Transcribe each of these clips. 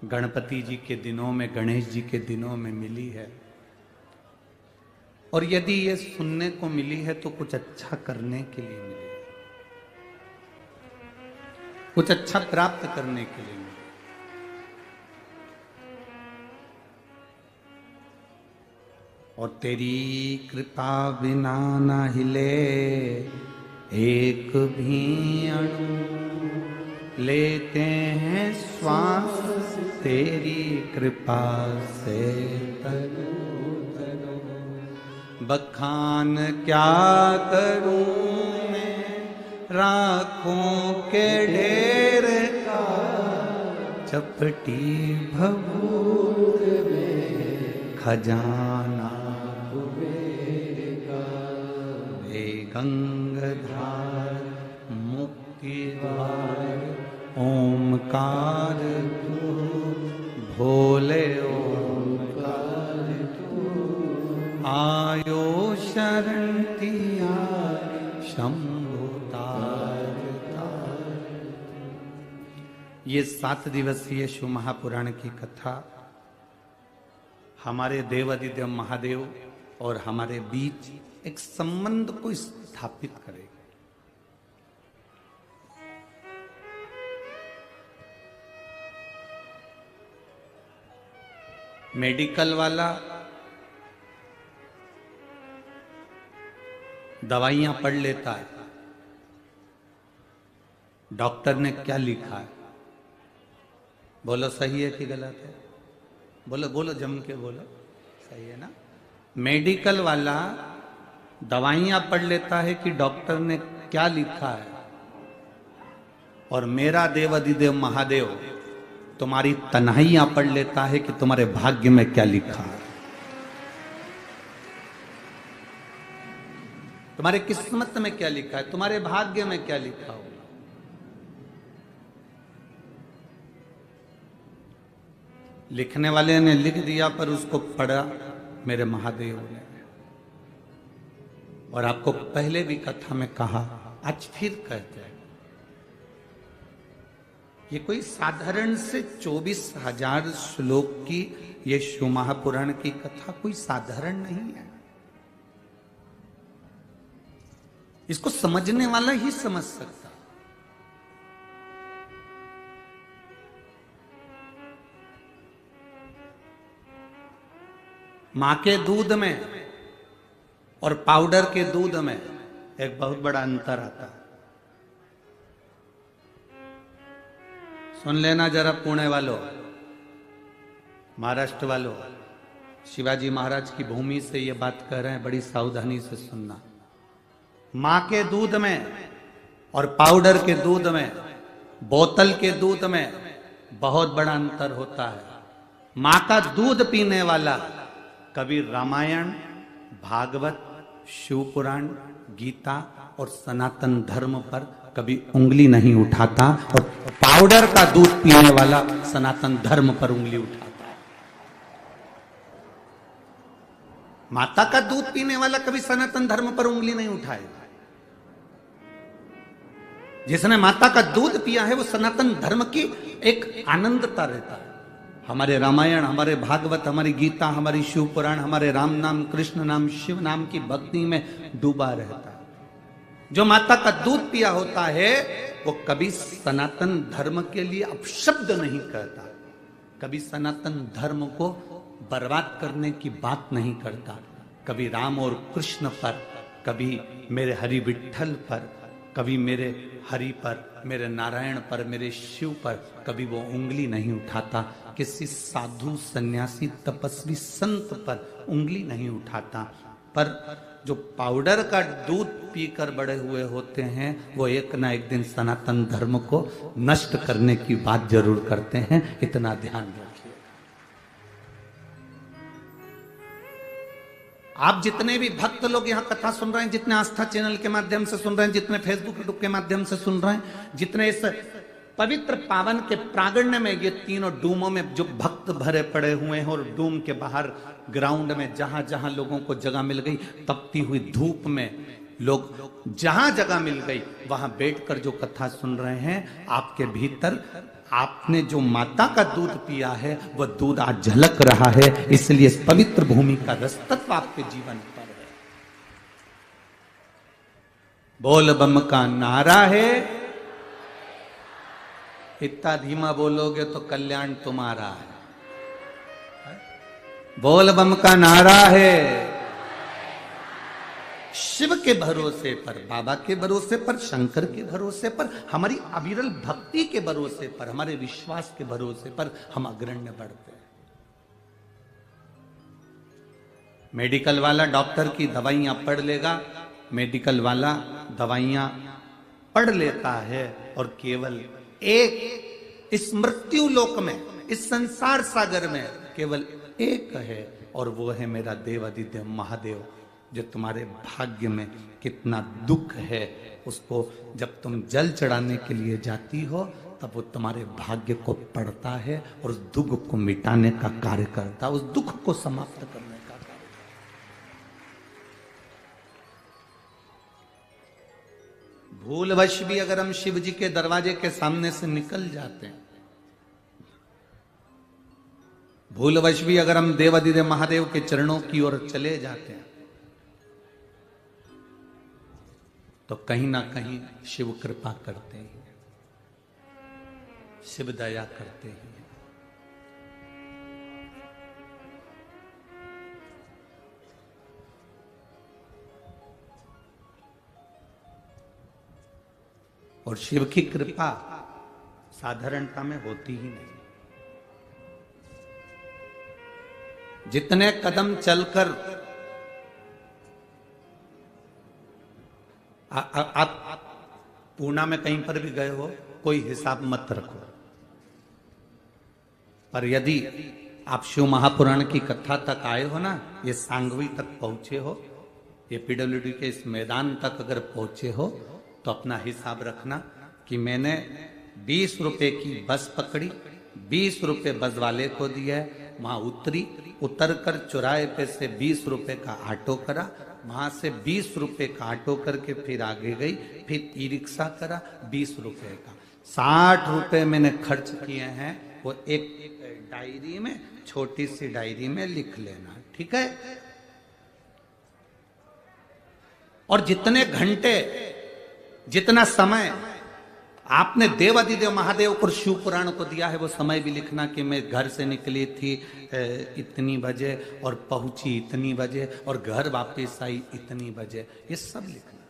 गणपति जी के दिनों में, गणेश जी के दिनों में मिली है। और यदि ये सुनने को मिली है तो कुछ अच्छा करने के लिए मिली है, कुछ अच्छा प्राप्त करने के लिए मिली। और तेरी कृपा बिना ना हिले एक भी अणु, लेते हैं श्वास तेरी कृपा से तनु तनु। बखान क्या करूं मैं राखों के ढेर का, चपटी भभूत में खजाना कुबेर हे गंगाधार मुक्ति द्वार ओमकार तू, भोले ओमकार तू, आयो शरण तिया शंभु तार तार। ये 7 दिवसीय शिव महापुराण की कथा हमारे देवादिदेव महादेव और हमारे बीच एक संबंध को स्थापित करेगी। मेडिकल वाला दवाइयां पढ़ लेता है, डॉक्टर ने क्या लिखा है, बोलो सही है कि गलत है? बोलो बोलो, जम के बोलो, सही है ना? मेडिकल वाला दवाइयां पढ़ लेता है कि डॉक्टर ने क्या लिखा है, और मेरा देवादिदेव महादेव तुम्हारी तन्हाइयां पढ़ लेता है कि तुम्हारे भाग्य में क्या लिखा है, तुम्हारे किस्मत में क्या लिखा है, तुम्हारे भाग्य में क्या लिखा हो। लिखने वाले ने लिख दिया पर उसको पढ़ा मेरे महादेव ने। और आपको पहले भी कथा में कहा, आज फिर कहते हैं, ये कोई साधारण से 24,000 श्लोक की ये शिव महापुराण की कथा कोई साधारण नहीं है। इसको समझने वाला ही समझ सकता। मां के दूध में और पाउडर के दूध में एक बहुत बड़ा अंतर आता है। सुन लेना जरा पुणे वालों, महाराष्ट्र वालों, शिवाजी महाराज की भूमि से ये बात कह रहे हैं, बड़ी सावधानी से सुनना। मां के दूध में और पाउडर के दूध में, बोतल के दूध में बहुत बड़ा अंतर होता है। मां का दूध पीने वाला कभी रामायण, भागवत, शिव पुराण, गीता और सनातन धर्म पर कभी उंगली नहीं उठाता, और पाउडर का दूध पीने वाला सनातन धर्म पर उंगली उठाता है। माता का दूध पीने वाला कभी सनातन धर्म पर उंगली नहीं उठाएगा। जिसने माता का दूध पिया है वो सनातन धर्म की एक आनंदता रहता है। हमारे रामायण, हमारे भागवत, हमारी गीता, हमारी शिव पुराण, हमारे राम नाम, कृष्ण नाम, शिव नाम की भक्ति में डूबा रहता है। जो माता का दूध पिया होता है वो कभी सनातन धर्म के लिए अपशब्द नहीं कहता, कभी सनातन धर्म को बर्बाद करने की बात नहीं करता। कभी राम और कृष्ण पर, कभी मेरे हरि विठ्ठल पर, कभी मेरे हरि पर, मेरे नारायण पर, मेरे शिव पर कभी वो उंगली नहीं उठाता। किसी साधु, सन्यासी, तपस्वी, संत पर उंगली नहीं उठाता। पर जो पाउडर का दूध पीकर बड़े हुए होते हैं वो एक ना एक दिन सनातन धर्म को नष्ट करने की बात जरूर करते हैं, इतना ध्यान रखिए। आप जितने भी भक्त लोग यहाँ कथा सुन रहे हैं, जितने आस्था चैनल के माध्यम से सुन रहे हैं, जितने फेसबुक यूट्यूब के माध्यम से सुन रहे हैं, जितने इस पवित्र पावन के प्रांगण में ये तीनों डूमों में जो भक्त भरे पड़े हुए हैं, और डूम के बाहर ग्राउंड में जहां जहां लोगों को जगह मिल गई, तपती हुई धूप में लोग जहां जगह मिल गई वहां बैठकर जो कथा सुन रहे हैं, आपके भीतर आपने जो माता का दूध पिया है वह दूध आज झलक रहा है, इसलिए पवित्र भूमि का रसतत्व आपके जीवन पर है। बोल बम का नारा है, इतना धीमा बोलोगे तो कल्याण तुम्हारा है। बोल बम का नारा है, शिव के भरोसे पर, बाबा के भरोसे पर, शंकर के भरोसे पर, हमारी अविरल भक्ति के भरोसे पर, हमारे विश्वास के भरोसे पर हम अग्रण्य बढ़ते हैं। मेडिकल वाला डॉक्टर की दवाइयां पढ़ लेगा, मेडिकल वाला दवाइयां पढ़ लेता है और केवल एक इस मृत्यु लोक में, इस संसार सागर में केवल एक है, और वो है मेरा देवादिदेव महादेव, जो तुम्हारे भाग्य में कितना दुख है उसको जब तुम जल चढ़ाने के लिए जाती हो तब वो तुम्हारे भाग्य को पढ़ता है और उस दुख को मिटाने का कार्य करता है, उस दुख को समाप्त करने का कार्य करता है। भूलवश भी अगर हम शिव जी के दरवाजे के सामने से निकल जाते हैं, भूलवश भी अगर हम देवादिदेव महादेव के चरणों की ओर चले जाते हैं, तो कहीं ना कहीं शिव कृपा करते हैं, शिव दया करते हैं। और शिव की कृपा साधारणता में होती ही नहीं। जितने कदम चलकर आप पूना में कहीं पर भी गए हो, कोई हिसाब मत रखो, पर यदि आप शिव महापुराण की कथा तक आए हो ना, ये सांगवी तक पहुंचे हो, ये पीडब्ल्यूडी के इस मैदान तक अगर पहुंचे हो, तो अपना हिसाब रखना कि मैंने 20 रुपए की बस पकड़ी, 20 रुपए बस वाले को दिया, वहां उतरकर चौराहे पे से 20 रुपए का ऑटो करा, वहां से 20 रुपए का ऑटो करके फिर आगे गई, फिर ई रिक्शा करा 20 रुपए का, 60 रुपए मैंने खर्च किए हैं। वो एक डायरी में, छोटी सी डायरी में लिख लेना, ठीक है। और जितने घंटे, जितना समय आपने देवादिदेव महादेव को शिव पुराण को दिया है, वो समय भी लिखना कि मैं घर से निकली थी इतनी बजे और पहुंची इतनी बजे और घर वापस आई इतनी बजे, ये सब लिखना।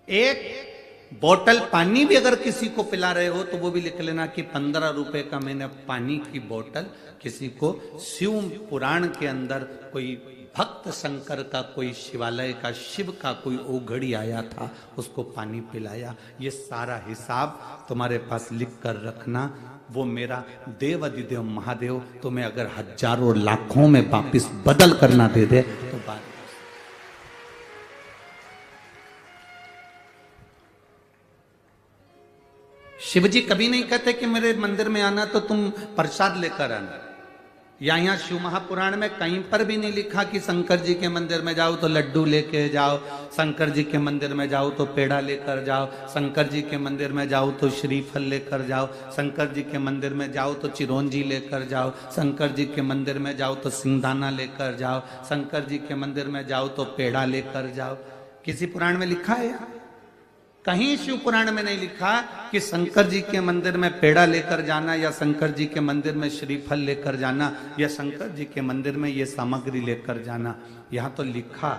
एक बोतल पानी भी अगर किसी को पिला रहे हो तो वो भी लिख लेना कि 15 रुपए का मैंने पानी की बोतल किसी को शिव पुराण के अंदर कोई भक्त शंकर का, कोई शिवालय का, शिव का कोई ओघड़ी आया था, उसको पानी पिलाया। ये सारा हिसाब तुम्हारे पास लिख कर रखना। वो मेरा देवादिदेव महादेव तुम्हें अगर हजारों लाखों में वापिस बदल करना दे दे तो बात। शिव जी कभी नहीं कहते कि मेरे मंदिर में आना तो तुम प्रसाद लेकर आना, या यहाँ शिव महापुराण में कहीं पर भी नहीं लिखा कि शंकर जी के मंदिर में जाओ तो लड्डू लेके जाओ, शंकर जी के मंदिर में जाओ तो पेड़ा लेकर जाओ, शंकर जी के मंदिर में जाओ तो श्रीफल लेकर जाओ, शंकर जी के मंदिर में जाओ तो चिरौंजी लेकर जाओ, शंकर जी के मंदिर में जाओ तो सिंगदाना लेकर जाओ, शंकर जी के मंदिर में जाओ तो पेड़ा लेकर जाओ। किसी पुराण में लिखा है? कहीं शिव पुराण में नहीं लिखा कि शंकर जी के मंदिर में पेड़ा लेकर जाना, या शंकर जी के मंदिर में श्रीफल लेकर जाना, या शंकर जी के मंदिर में ये सामग्री लेकर जाना। यहाँ तो लिखा,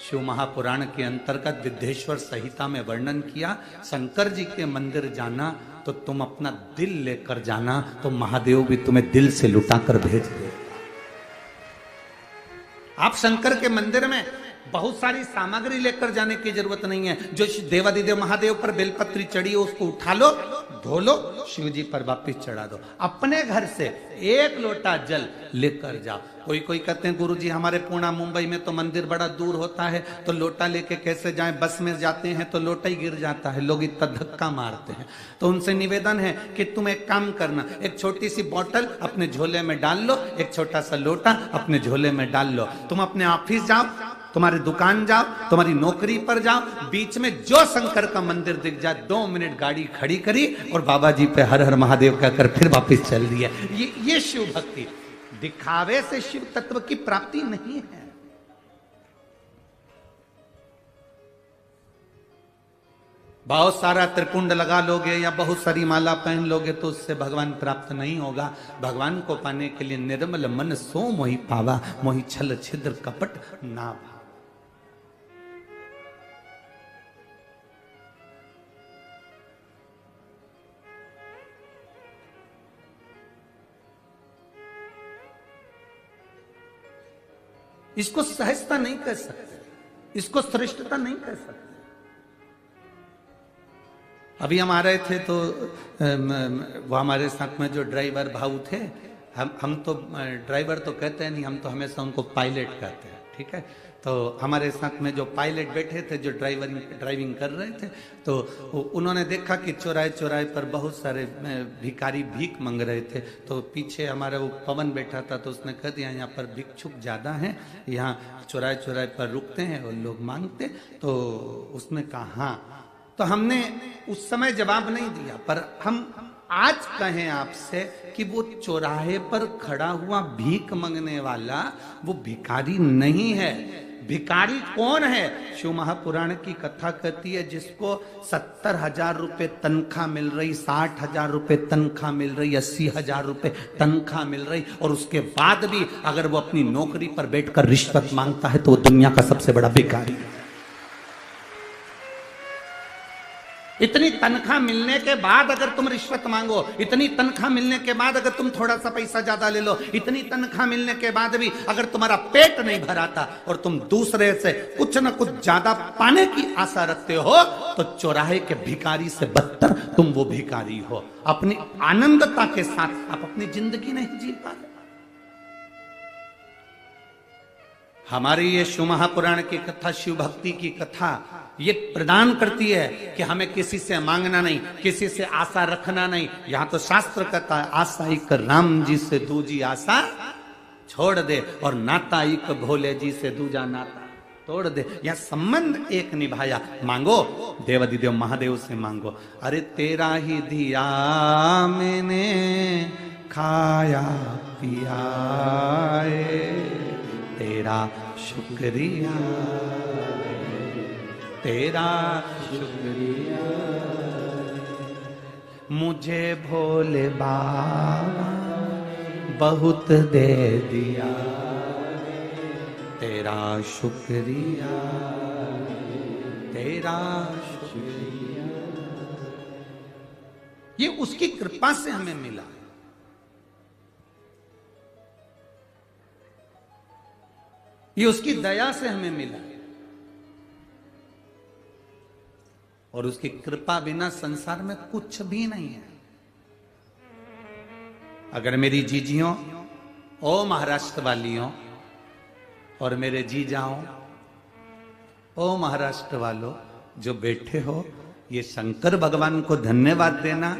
शिव महापुराण के अंतर्गत विद्येश्वर संहिता में वर्णन किया, शंकर जी के मंदिर जाना तो तुम अपना दिल लेकर जाना, तो महादेव भी तुम्हें दिल से लुटाकर भेज दे। आप शंकर के मंदिर में बहुत सारी सामग्री लेकर जाने की जरूरत नहीं है। जो देवादिदेव महादेव पर बेलपत्री चढ़ी है उसको उठा लो, धो लो, शिव जी पर वापिस चढ़ा दो। अपने घर से 1 लोटा जल लेकर जाओ। कोई कहते हैं गुरुजी हमारे पुणे मुंबई में तो मंदिर बड़ा दूर होता है, तो लोटा लेके कैसे जाएं, बस में जाते हैं तो लोटा ही गिर जाता है, लोग इतना धक्का मारते हैं। तो उनसे निवेदन है कि तुम एक काम करना, एक छोटी सी बोतल अपने झोले में डाल लो, एक छोटा सा लोटा अपने झोले में डाल लो, तुम अपने ऑफिस जाओ, तुम्हारी दुकान जाओ, तुम्हारी नौकरी पर जाओ, बीच में जो शंकर का मंदिर दिख जाए, 2 मिनट गाड़ी खड़ी करी और बाबा जी पे हर हर महादेव कहकर फिर वापस चल दिया। ये शिव भक्ति। दिखावे से शिव तत्व की प्राप्ति नहीं है। बहुत सारा त्रिपुंड लगा लोगे या बहुत सारी माला पहन लोगे तो उससे भगवान प्राप्त नहीं होगा। भगवान को पाने के लिए निर्मल मन सो मोहि पावा, मोहि छल छिद्र कपट ना भावा। इसको सहजता नहीं कह सकते, इसको श्रेष्ठता नहीं कह सकते। अभी हम आ रहे थे तो वो हमारे साथ में जो ड्राइवर भाऊ थे, हम तो ड्राइवर तो कहते हैं नहीं, हम तो हमेशा उनको पायलट कहते हैं, ठीक है। तो हमारे साथ में जो पायलट बैठे थे, जो ड्राइविंग कर रहे थे, तो उन्होंने देखा कि चौराहे चौराहे पर बहुत सारे भिखारी भीख मांग रहे थे। तो पीछे हमारा वो पवन बैठा था, तो उसने कह दिया यहाँ पर भिक्षुक ज़्यादा हैं, यहाँ चौराहे चौराहे पर रुकते हैं और लोग मांगते। तो उसने कहा हाँ। तो हमने उस समय जवाब नहीं दिया, पर हम आज कहें आपसे कि वो चौराहे पर खड़ा हुआ भीख मांगने वाला वो भिखारी नहीं है। भिखारी कौन है? शिव महापुराण की कथा कहती है जिसको 70,000 रुपए तनख्वाह मिल रही, 60,000 रुपए तनख्वाह मिल रही, 80,000 रुपए तनख्वाह मिल रही, और उसके बाद भी अगर वो अपनी नौकरी पर बैठकर रिश्वत मांगता है तो वो दुनिया का सबसे बड़ा भिखारी है। इतनी तनख्वाह मिलने के बाद अगर तुम रिश्वत मांगो, इतनी तनख्वाह मिलने के बाद अगर तुम थोड़ा सा पैसा ज्यादा ले लो, इतनी तनख्वाह मिलने के बाद भी अगर तुम्हारा पेट नहीं भराता और तुम दूसरे से कुछ न कुछ ज्यादा पाने की आशा रखते हो, तो चौराहे के भिखारी से बदतर तुम वो भिखारी हो। अपनी आनंदता के साथ आप अपनी जिंदगी नहीं जी पा रहे। हमारी ये शिव महापुराण की कथा, शिव भक्ति की कथा ये प्रदान करती है कि हमें किसी से मांगना नहीं, किसी से आशा रखना नहीं। यहां तो शास्त्र कहता है आशा एक राम जी से दूजी आशा छोड़ दे, और नाता एक भोले जी से दूजा नाता तोड़ दे। यह संबंध एक निभाया, मांगो देवाधिदेव महादेव से मांगो। अरे तेरा ही दिया मैंने खाया पिया, तेरा शुक्रिया, तेरा शुक्रिया, मुझे भोले बाबा बहुत दे दिया, तेरा शुक्रिया, तेरा शुक्रिया। ये उसकी कृपा से हमें मिला। ये उसकी दया से हमें मिला, और उसकी कृपा बिना संसार में कुछ भी नहीं है। अगर मेरी जीजियों, ओ महाराष्ट्र वालियों, और मेरे जीजाओं, ओ महाराष्ट्र वालों जो बैठे हो, ये शंकर भगवान को धन्यवाद देना,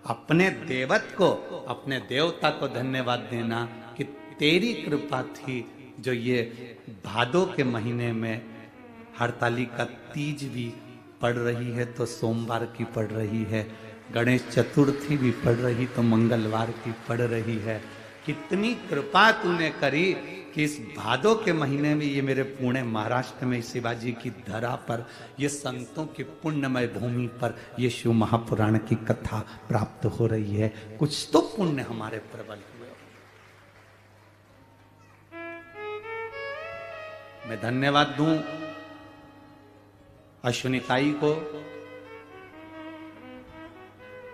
अपने देवत को, अपने देवता को धन्यवाद देना कि तेरी कृपा थी जो ये भादों के महीने में हरतालिका तीज भी पड़ रही है तो सोमवार की पड़ रही है, गणेश चतुर्थी भी पड़ रही तो मंगलवार की पड़ रही है। कितनी कृपा तूने करी कि इस भादों के महीने में ये मेरे पुणे महाराष्ट्र में शिवाजी की धरा पर, ये संतों की पुण्यमय भूमि पर ये शिव महापुराण की कथा प्राप्त हो रही है। कुछ तो पुण्य हमारे प्रबल हुए। मैं धन्यवाद दूं अश्विनी ताई को,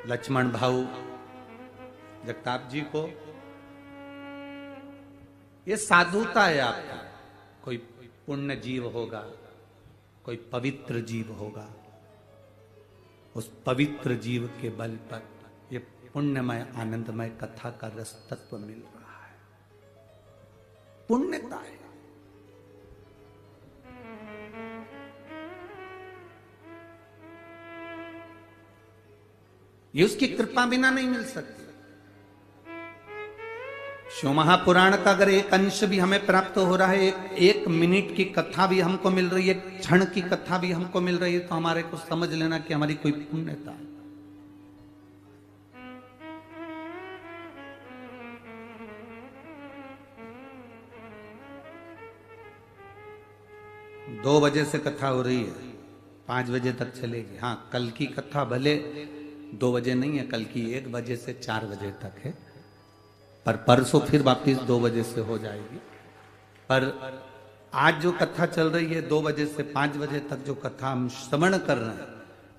लक्ष्मण भाऊ जगताप जी को। ये साधुता है आपका। कोई पुण्य जीव होगा, कोई पवित्र जीव होगा, उस पवित्र जीव के बल पर ये पुण्यमय आनंदमय कथा का रस तत्व मिल रहा है। पुण्यता है। ये उसकी कृपा बिना नहीं मिल सकती। शिव महापुराण का अगर एक अंश भी हमें प्राप्त हो रहा है, एक मिनट की कथा भी हमको मिल रही है, एक क्षण की कथा भी हमको मिल रही है, तो हमारे को समझ लेना कि हमारी कोई पुण्यता है। दो बजे से कथा हो रही है, 5 बजे तक चलेगी। हाँ, कल की कथा भले 2 बजे नहीं है, कल की 1 बजे से 4 बजे तक है, पर परसों फिर वापिस 2 बजे से हो जाएगी। पर आज जो कथा चल रही है 2 बजे से 5 बजे तक जो कथा हम श्रवण कर रहे हैं,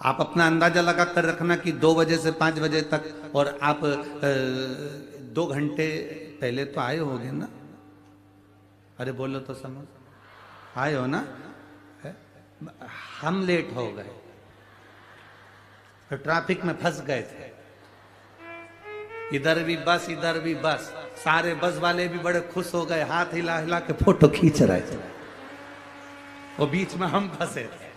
आप अपना अंदाजा लगा कर रखना कि 2 बजे से 5 बजे तक, और आप 2 घंटे पहले तो आए होगे ना? अरे बोलो तो समझ, आए हो ना? हम लेट हो गए, तो ट्रैफिक में फंस गए थे, इधर भी बस इधर भी बस, सारे बस वाले भी बड़े खुश हो गए, हाथ हिला हिला के फोटो खींच रहे थे, वो बीच में हम फंसे थे।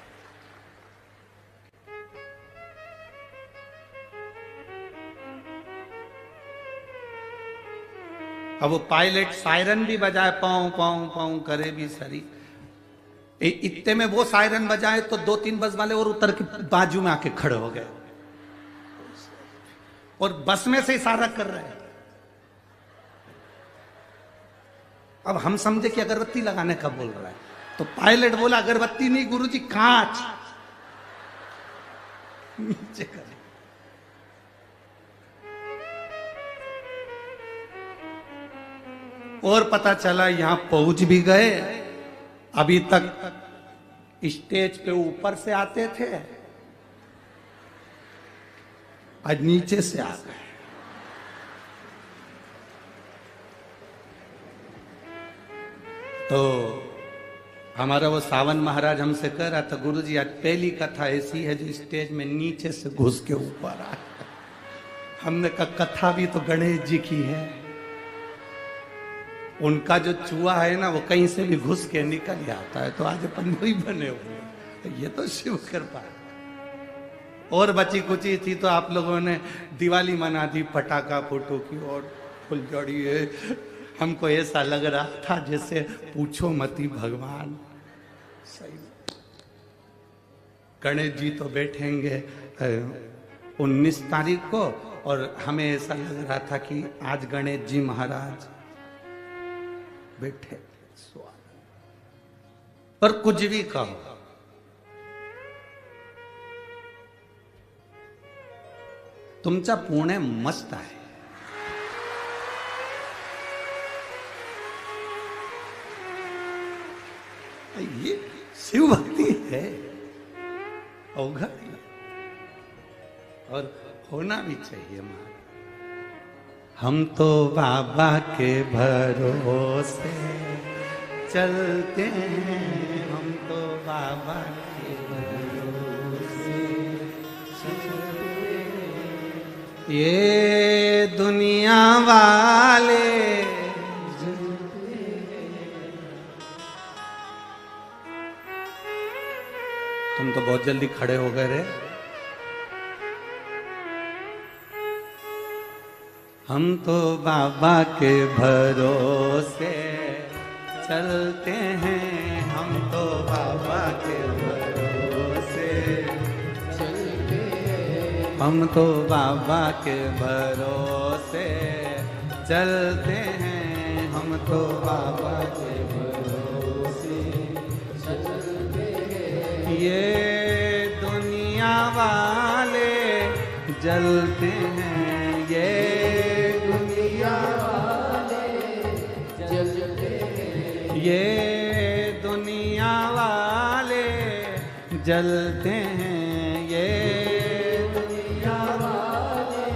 अब वो पायलट सायरन भी बजाए, पाऊं पाऊं पाऊं करे भी सरी, इतने में वो सायरन बजाए तो 2-3 बस वाले और उतर के बाजू में आके खड़े हो गए, और बस में से इशारा कर रहे हैं। अब हम समझे कि अगरबत्ती लगाने का बोल रहा है, तो पायलट बोला अगरबत्ती नहीं गुरुजी, कांच नीचे कर। और पता चला यहां पहुंच भी गए। अभी तक स्टेज पे ऊपर से आते थे, आज नीचे से आ गए। तो हमारा वो सावन महाराज हमसे कह रहा था, गुरुजी आज पहली कथा ऐसी है जो स्टेज में नीचे से घुस के ऊपर आ। हमने कहा कथा भी तो गणेश जी की है, उनका जो चूहा है ना वो कहीं से भी घुस के निकल जाता है, तो आज अपन वही बने हुए, ये तो शिव कृपा है। और बची कुची थी तो आप लोगों ने दिवाली मना दी, पटाखा फोटो की और फुलझड़ी है। हमको ऐसा लग रहा था जैसे पूछो मती भगवान। सही गणेश जी तो बैठेंगे 19 तारीख को, और हमें ऐसा लग रहा था कि आज गणेश जी महाराज बैठे। पर कुछ भी कहो, तुमचा पुणे मस्त आहे। ये शिव भक्ति है, अवघड़ और होना भी चाहिए। हम तो बाबा के भरोसे चलते हैं, हम तो बाबा के भरोसे चलते हैं। ये दुनिया वाले तुम तो बहुत जल्दी खड़े हो गए रे। हम तो बाबा के भरोसे चलते हैं, हम तो बाबा के भरोसे चलते हैं, हम तो बाबा के भरोसे चलते हैं, हम तो बाबा के भरोसे चलते हैं। ये दुनिया वाले जलते हैं, ये ये दुनिया वाले जलते हैं, ये दुनिया वाले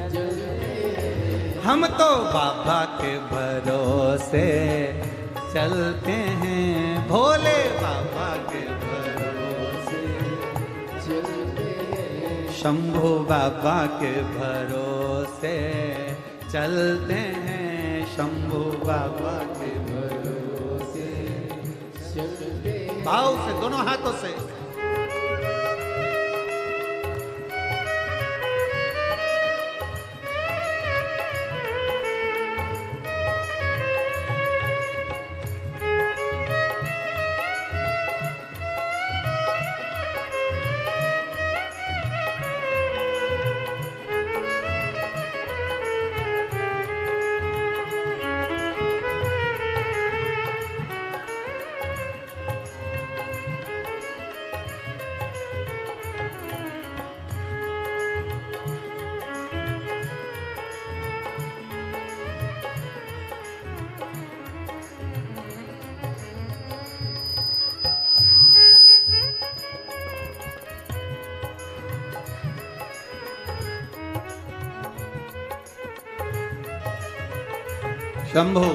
जलते हैं। हम तो बाबा के भरोसे चलते हैं, भोले बाबा के भरोसे चलते हैं, शंभू बाबा के भरोसे चलते हैं, शंभू बाबा के भरोसे चलते हैं। भाव से दोनों हाथों से शंभो।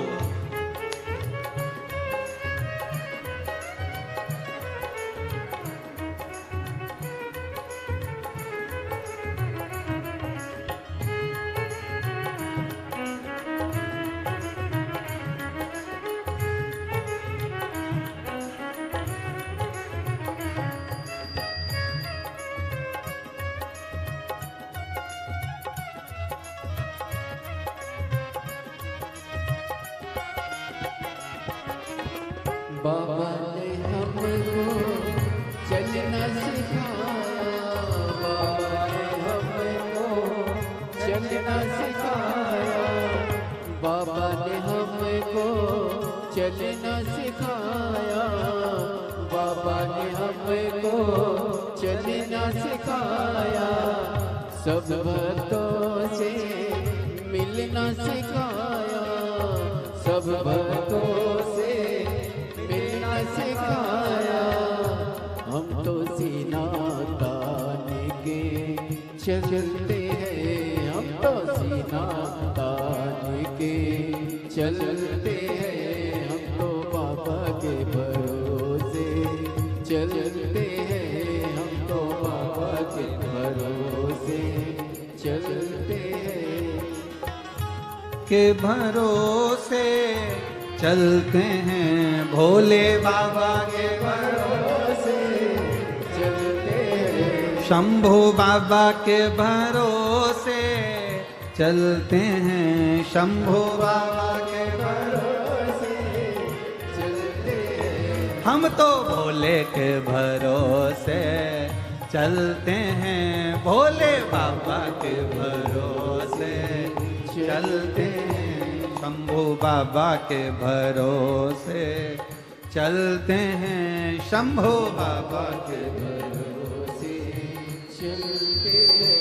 बाबा ने हमको चलना सिखाया, बाबा ने हमको चलना सिखाया, बाबा ने हमको चलना सिखाया, बाबा ने हमको चलना सिखाया, सब भक्तों से मिलना सिखाया, सब भक्तों से सिखाया। हम तो सीना तान के चलते हैं, हम तो सीना तान के चलते हैं, हम तो बाबा के भरोसे चलते हैं, हम तो बाबा के भरोसे चलते हैं, के भरोसे चलते हैं, भोले बाबा के भरोसे चलते हैं, शंभू बाबा के भरोसे चलते हैं, शंभू बाबा के भरोसे चलते हैं, हम तो भोले के भरोसे चलते हैं, भोले बाबा के भरोसे चलते हैं, शंभू बाबा के भरोसे चलते हैं, शंभू बाबा के भरोसे चलते हैं।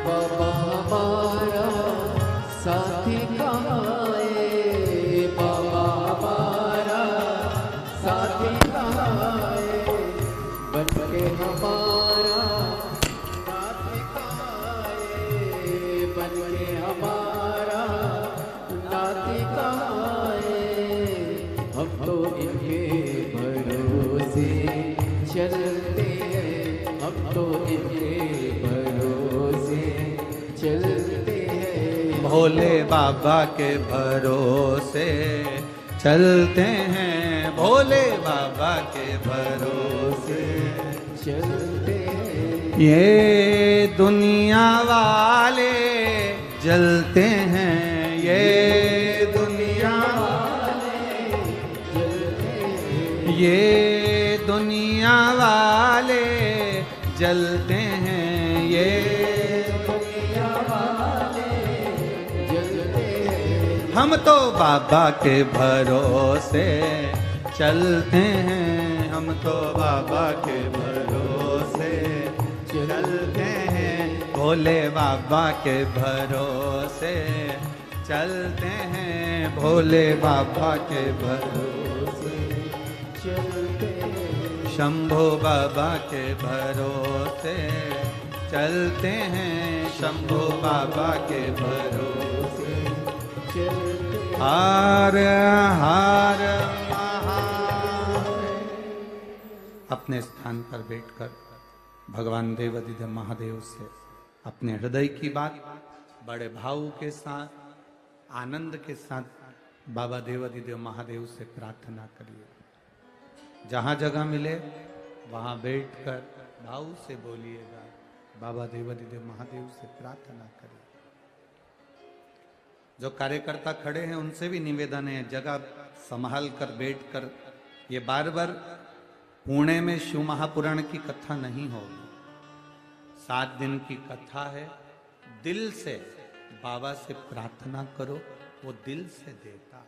बाबा हमारा साथी कहाँ है, बाबा हमारा साथी कहाँ है, बन के हमारा नाती कहाँ है, बन के हमारा नाती कहाँ है, हम तो इनके भरोसे चलते हैं, हम तो इनके भरोसे चलते हैं, भोले बाबा के भरोसे चलते हैं, भोले बाबा के भरोसे चलते हैं, ये दुनिया वाले जलते हैं, ये दुनिया वाले जलते हैं, ये दुनिया वाले जलते हैं, ये दुनिया वाले जलते हैं, हम तो बाबा के भरोसे चलते हैं, हम तो बाबा के भरोसे चलते हैं, भोले बाबा के भरोसे चलते हैं, भोले बाबा के भरोसे चलते हैं, शंभू बाबा के भरोसे चलते हैं शंभो बाबा के भरोसे। चलते हर हर महादेव। अपने स्थान पर बैठकर भगवान देवाधिदेव महादेव से अपने हृदय की बात बड़े भाव के साथ, आनंद के साथ बाबा देवाधिदेव महादेव से प्रार्थना करिए। जहां जगह मिले वहां बैठकर भाव से बोलिएगा, बाबा देवाधिदेव महादेव से प्रार्थना करिए। जो कार्यकर्ता खड़े हैं उनसे भी निवेदन है, जगह संभाल कर बैठकर, ये बार बार पुणे में शिव महापुराण की कथा नहीं होगी। 7 दिन की कथा है। दिल से बाबा से प्रार्थना करो, वो दिल से देता।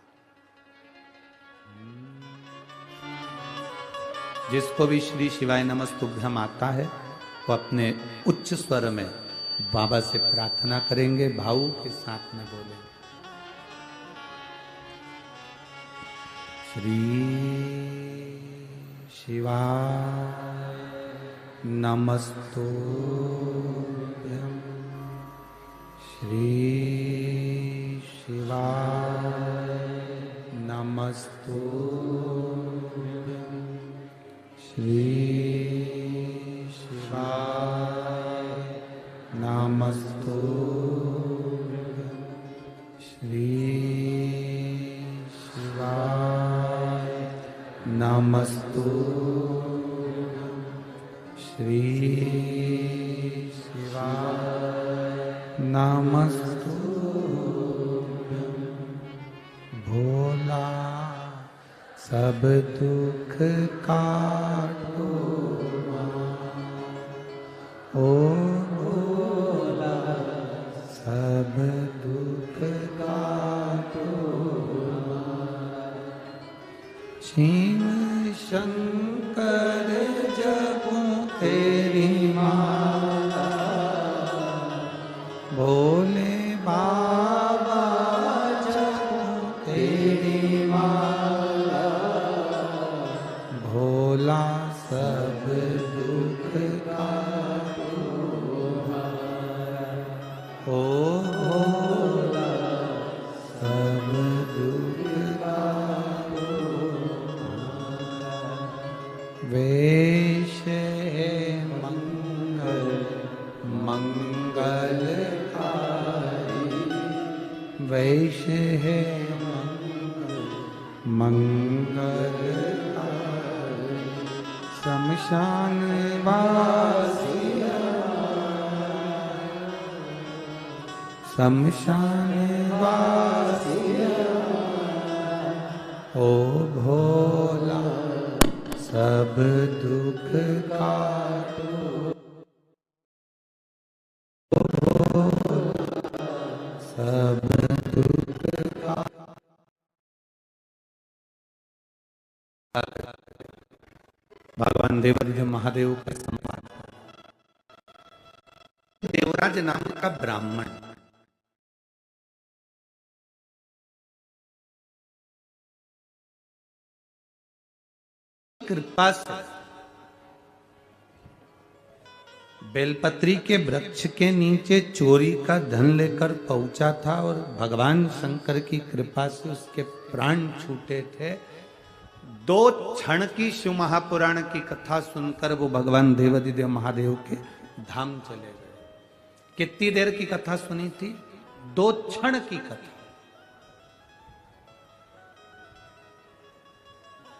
जिसको भी श्री शिवाय नमस्तुभ्यम आता है वो अपने उच्च स्वर में बाबा से प्रार्थना करेंगे, भाव के साथ में बोलेंगे। श्री शिवाय नमस्तुभ्यम, श्री शिवाय नमस्तुभ्यम, श्री शिवाय नमस्तुभ्यम, श्री शिवाय नमस्तुभ्यम, श्री शिवाय नमस्तुभ्यम। भोला सब दुख काटो, ओ भोला सब दुख काटो, शिव शंकर जपो तेरी माला, भोले बाबा जपो तेरी माला, भोला सब दुख काटो हमारा, ओ भोला सब दुख काटो हमारा। वेश है मंगल मंगलकारी, वैश है मंगलकारी, शमशान वासिया, शमशान वासिया, ओ भोला सब दुख काटो, सब दुख काटो। भगवान देवाधिदेव महादेव का सम्मान। देवराज नाम का ब्राह्मण कृपा से बेलपत्री के वृक्ष के नीचे चोरी का धन लेकर पहुंचा था और भगवान शंकर की कृपा से उसके प्राण छूटे थे। 2 क्षण की शिव महापुराण की कथा सुनकर वो भगवान देवाधिदेव महादेव के धाम चले गए। कितनी देर की कथा सुनी थी? 2 क्षण की कथा,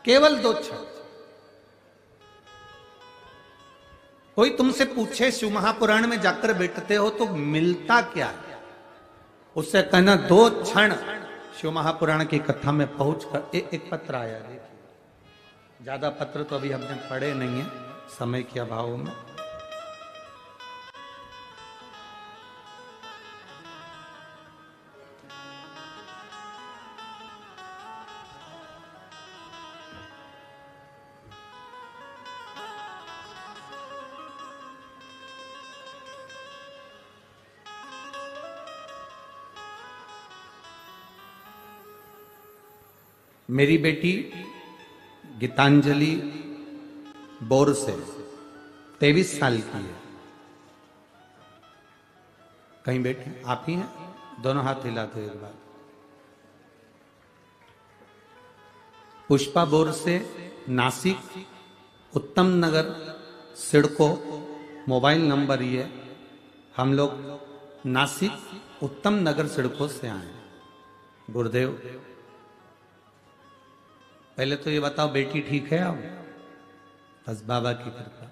केवल 2 क्षण। कोई तुमसे पूछे शिव महापुराण में जाकर बैठते हो तो मिलता क्या है, उससे कहना 2 क्षण शिव महापुराण की कथा में पहुंचकर। एक पत्र आया, देखिए। ज्यादा पत्र तो अभी हमने पढ़े नहीं है समय के अभाव में। मेरी बेटी गीतांजलि बोर से 23 साल की है। कहीं बैठे आप ही हैं? दोनों हाथ हिला दो एक बार। पुष्पा बोर से नासिक उत्तम नगर सिडको, मोबाइल नंबर ये, हम लोग नासिक उत्तम नगर सिडको से आए। गुरुदेव पहले तो ये बताओ बेटी ठीक है अब? बस बाबा की कृपा।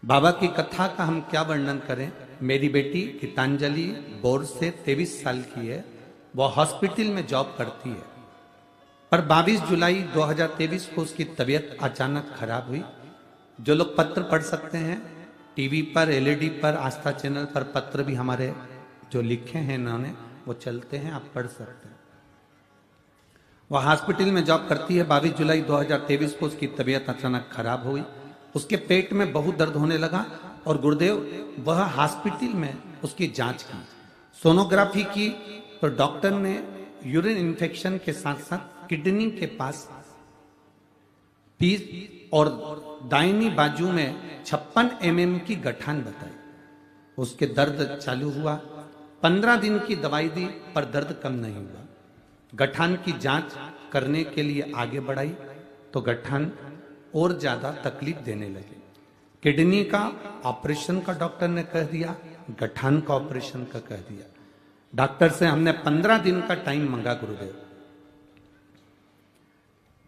बाबा की कथा का हम क्या वर्णन करें। मेरी बेटी गीतांजलि बोर से 23 साल की है, वो हॉस्पिटल में जॉब करती है, पर 22 जुलाई 2023 को उसकी तबीयत अचानक खराब हुई। जो लोग पत्र पढ़ सकते हैं, टीवी पर, एलईडी पर, आस्था चैनल पर पत्र भी हमारे जो लिखे हैं इन्होंने वो चलते हैं, आप पढ़ सकते हैं। वह हॉस्पिटल में जॉब करती है। 22 जुलाई 2023 को उसकी तबीयत अचानक खराब हुई। उसके पेट में बहुत दर्द होने लगा और गुरुदेव वह हॉस्पिटल में उसकी जांच की, सोनोग्राफी की, तो डॉक्टर ने यूरिन इन्फेक्शन के साथ साथ किडनी के पास पीस और दाहिनी बाजू में 56 mm की गठान बताई। उसके दर्द चालू हुआ, 15 दिन की दवाई दी पर दर्द कम नहीं हुआ। गठान की जांच करने के लिए आगे बढ़ाई तो गठान और ज्यादा तकलीफ देने लगे। किडनी का ऑपरेशन का डॉक्टर ने कह दिया, गठान का ऑपरेशन का कह दिया। डॉक्टर से हमने 15 दिन का टाइम मांगा। गुरुदेव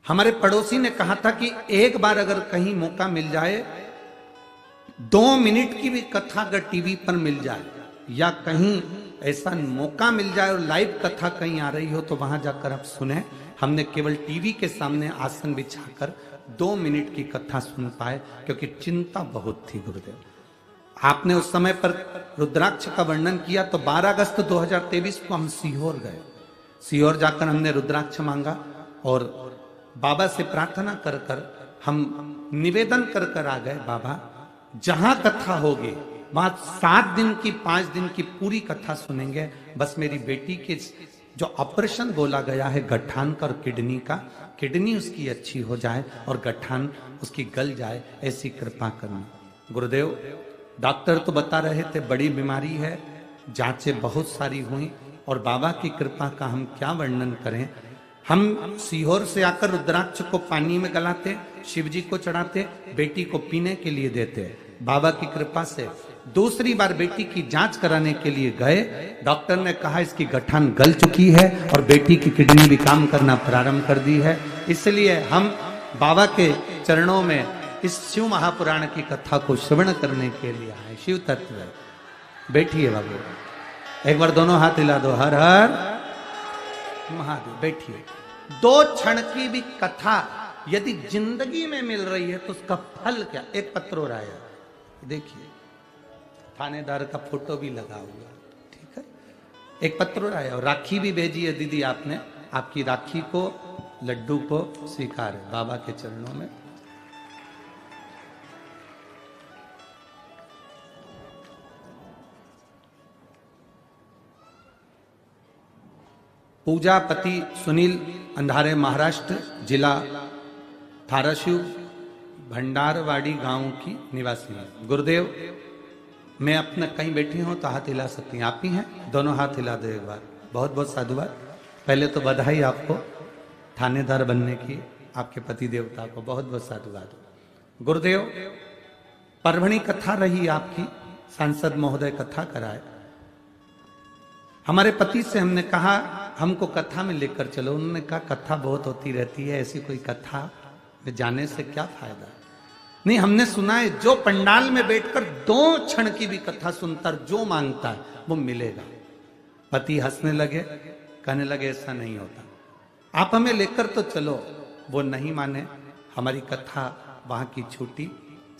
हमारे पड़ोसी ने कहा था कि एक बार अगर कहीं मौका मिल जाए, 2 मिनट की भी कथा अगर टीवी पर मिल जाए या कहीं ऐसा मौका मिल जाए और लाइव कथा कहीं आ रही हो तो वहां जाकर आप सुने। हमने केवल टीवी के सामने आसन बिछाकर 2 मिनट की कथा सुन पाए, क्योंकि चिंता बहुत थी। गुरुदेव आपने उस समय पर रुद्राक्ष का वर्णन किया तो 12 अगस्त 2023 को हम सीहोर गए। सीहोर जाकर हमने रुद्राक्ष मांगा और बाबा से प्रार्थना कर कर हम निवेदन कर कर आ गए, बाबा जहां कथा होगी वहां 7 दिन की 5 दिन की पूरी कथा सुनेंगे। बस मेरी बेटी के जो ऑपरेशन बोला गया है गठान का और किडनी का, किडनी उसकी अच्छी हो जाए और गठान उसकी गल जाए, ऐसी कृपा करना। गुरुदेव डॉक्टर तो बता रहे थे बड़ी बीमारी है, जांचें बहुत सारी हुई और बाबा की कृपा का हम क्या वर्णन करें। हम सीहोर से आकर रुद्राक्ष को पानी में गलाते, शिव जी को चढ़ाते, बेटी को पीने के लिए देते। बाबा की कृपा से दूसरी बार बेटी की जांच कराने के लिए गए, डॉक्टर ने कहा इसकी गठान गल चुकी है और बेटी की किडनी भी काम करना प्रारंभ कर दी है। इसलिए हम बाबा के चरणों में इस शिव महापुराण की कथा को श्रवण करने के लिए आए। शिव तत्व है। बैठिए बाबू, एक बार दोनों हाथ हिला दो, हर हर महादेव। बैठिए। 2 क्षण की भी कथा यदि जिंदगी में मिल रही है तो उसका फल क्या। एक पत्र हो रहा है, देखिए थानेदार का फोटो भी लगा हुआ, ठीक है। एक पत्र हो रहा है और राखी भी भेजी है दीदी आपने, आपकी राखी को लड्डू को स्वीकार है बाबा के चरणों में। पूजापति सुनील, अंधारे महाराष्ट्र, जिला धाराशिव, भंडारवाड़ी गांव की निवासी है। गुरुदेव मैं अपना कहीं बैठी हूं तो हाथ हिला सकती हैं, आप ही हैं? दोनों हाथ हिला दो एक बार। बहुत बहुत साधुवाद। पहले तो बधाई आपको थानेदार बनने की, आपके पति देवता को बहुत बहुत साधुवाद। गुरुदेव परभणी कथा रही आपकी, सांसद महोदय कथा कराए। हमारे पति से हमने कहा हमको कथा में लेकर चलो, उन्होंने कहा कथा बहुत होती रहती है, ऐसी कोई कथा में जाने से क्या फायदा। नहीं, हमने सुना है जो पंडाल में बैठकर 2 क्षण की भी कथा सुनता जो मांगता है वो मिलेगा। पति हंसने लगे, कहने लगे ऐसा नहीं होता, आप हमें लेकर तो चलो। वो नहीं माने, हमारी कथा वहां की छूटी।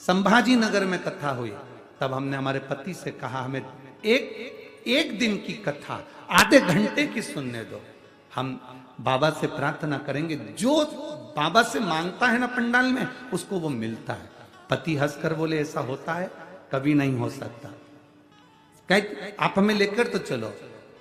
संभाजी नगर में कथा हुई, तब हमने हमारे पति से कहा हमें एक दिन की कथा आधे घंटे की सुनने दो, हम बाबा से प्रार्थना करेंगे। जो बाबा से मांगता है ना पंडाल में उसको वो मिलता है। पति हंसकर बोले ऐसा होता है? कभी नहीं हो सकता। कहे आप हमें लेकर तो चलो।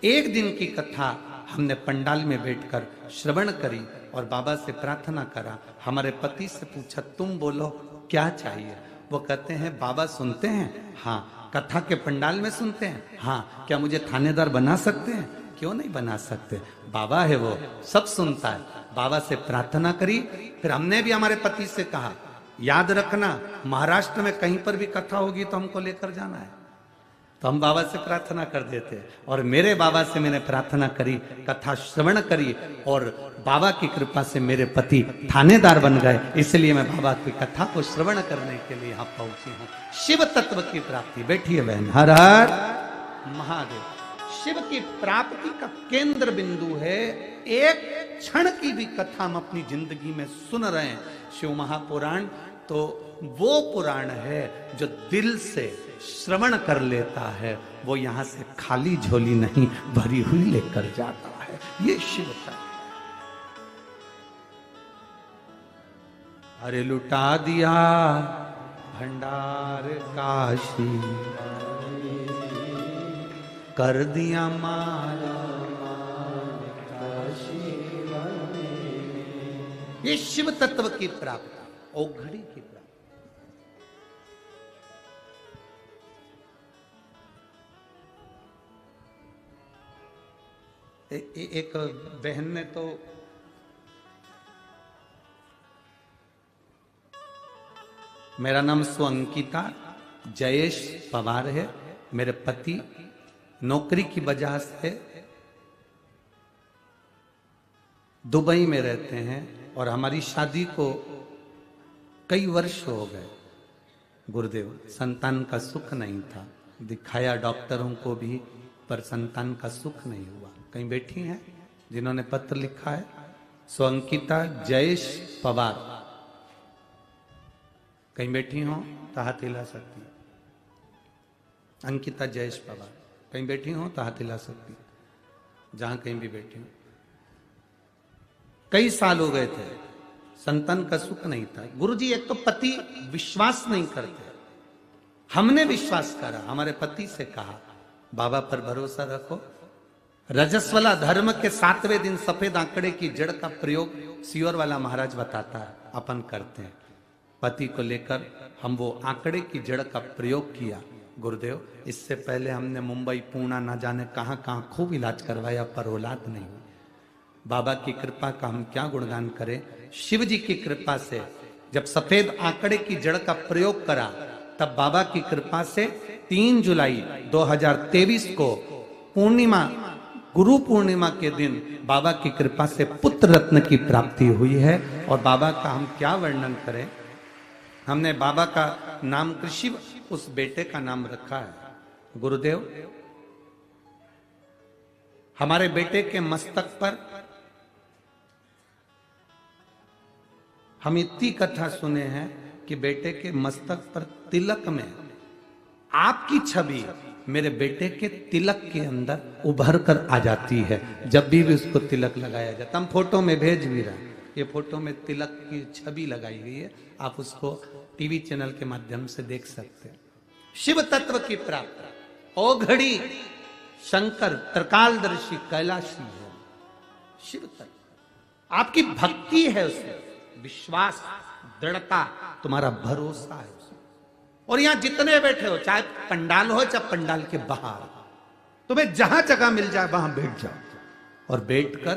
1 दिन की कथा हमने पंडाल में बैठकर श्रवण करी और बाबा से प्रार्थना करा। हमारे पति से पूछा तुम बोलो क्या चाहिए? वो कहते हैं बाबा सुनते हैं, हाँ कथा के पंडाल में सुनते हैं। हाँ, क्या मुझे थानेदार बना सकते हैं? क्यों नहीं बना सकते? बाबा है वो, सब सुनता है। बाबा से प्रार्थना करी। फिर हमने भी हमारे पति से कहा, याद रखना महाराष्ट्र में कहीं पर भी कथा होगी तो हमको लेकर जाना है। तो हम बाबा से प्रार्थना कर देते। और मेरे बाबा से मैंने प्रार्थना करी, कथा श्रवण करी, और बाबा की कृपा से मेरे पति थानेदार बन गए। इसलिए मैं बाबा की कथा को श्रवण करने के लिए यहाँ पहुंची हूँ। शिव तत्व की प्राप्ति। बैठिए बहन। हर हर महादेव। शिव की प्राप्ति का केंद्र बिंदु है। एक क्षण की भी कथा हम अपनी जिंदगी में सुन रहे हैं, शिव महापुराण, तो वो पुराण है जो दिल से श्रवण कर लेता है, वो यहां से खाली झोली नहीं भरी हुई लेकर जाता है। ये शिव का। अरे लुटा दिया भंडार काशी, कर दिया मारा काशी। ये शिव तत्व की प्राप्ति, ओघड़ी की प्राप्ति। एक बहन ने तो मेरा नाम सुअंकिता जयेश पवार है। मेरे पति नौकरी की वजह से दुबई में रहते हैं और हमारी शादी को कई वर्ष हो गए। गुरुदेव, संतान का सुख नहीं था, दिखाया डॉक्टरों को भी, पर संतान का सुख नहीं हुआ। कहीं बैठी हैं जिन्होंने पत्र लिखा है, सुअंकिता जयेश पवार, कहीं बैठी हो तो हाथ हिला सकती है। अंकिता जयेश पवार, कहीं बैठी हो तो हाथ हिला सकती है, जहां कहीं भी बैठी हो। कई साल हो गए थे, संतान का सुख नहीं था। गुरुजी, एक तो पति विश्वास नहीं करते, हमने विश्वास करा, हमारे पति से कहा बाबा पर भरोसा रखो। रजस्वला धर्म के 7वें दिन सफेद आंकड़े की जड़ का प्रयोग सियोर वाला महाराज बताता है, अपन करते हैं। पति को लेकर हम वो आंकड़े की जड़ का प्रयोग किया। गुरुदेव, इससे पहले हमने मुंबई, पूना, ना जाने कहां कहां खूब इलाज करवाया, पर औलाद नहीं हुई। बाबा की कृपा का हम क्या गुणगान करें। शिव जी की कृपा से जब सफेद आंकड़े की जड़ का प्रयोग करा, तब बाबा की कृपा से 3 जुलाई 2023 को पूर्णिमा, गुरु पूर्णिमा के दिन बाबा की कृपा से पुत्र रत्न की प्राप्ति हुई है। और बाबा का हम क्या वर्णन करें। हमने बाबा का नाम कृषि, उस बेटे का नाम रखा है। गुरुदेव, हमारे बेटे के मस्तक पर हम इतनी कथा सुने हैं कि बेटे के मस्तक पर तिलक में आपकी छवि मेरे बेटे के तिलक के अंदर उभर कर आ जाती है। जब भी उसको तिलक लगाया जाता, हम फोटो में भेज भी रहे, ये फोटो में तिलक की छवि लगाई गई है, आप उसको टीवी चैनल के माध्यम से देख सकते हैं। शिव तत्व की प्राप्ति, ओघड़ी शंकर त्रिकालदर्शी कैलाशी है। शिव तत्व, आपकी भक्ति है उसमें, विश्वास, दृढ़ता, तुम्हारा भरोसा है उसमें। और यहां जितने बैठे हो, चाहे पंडाल हो चाहे पंडाल के बाहर, तुम्हें जहां जगह मिल जाए वहां बैठ जाओ और बैठकर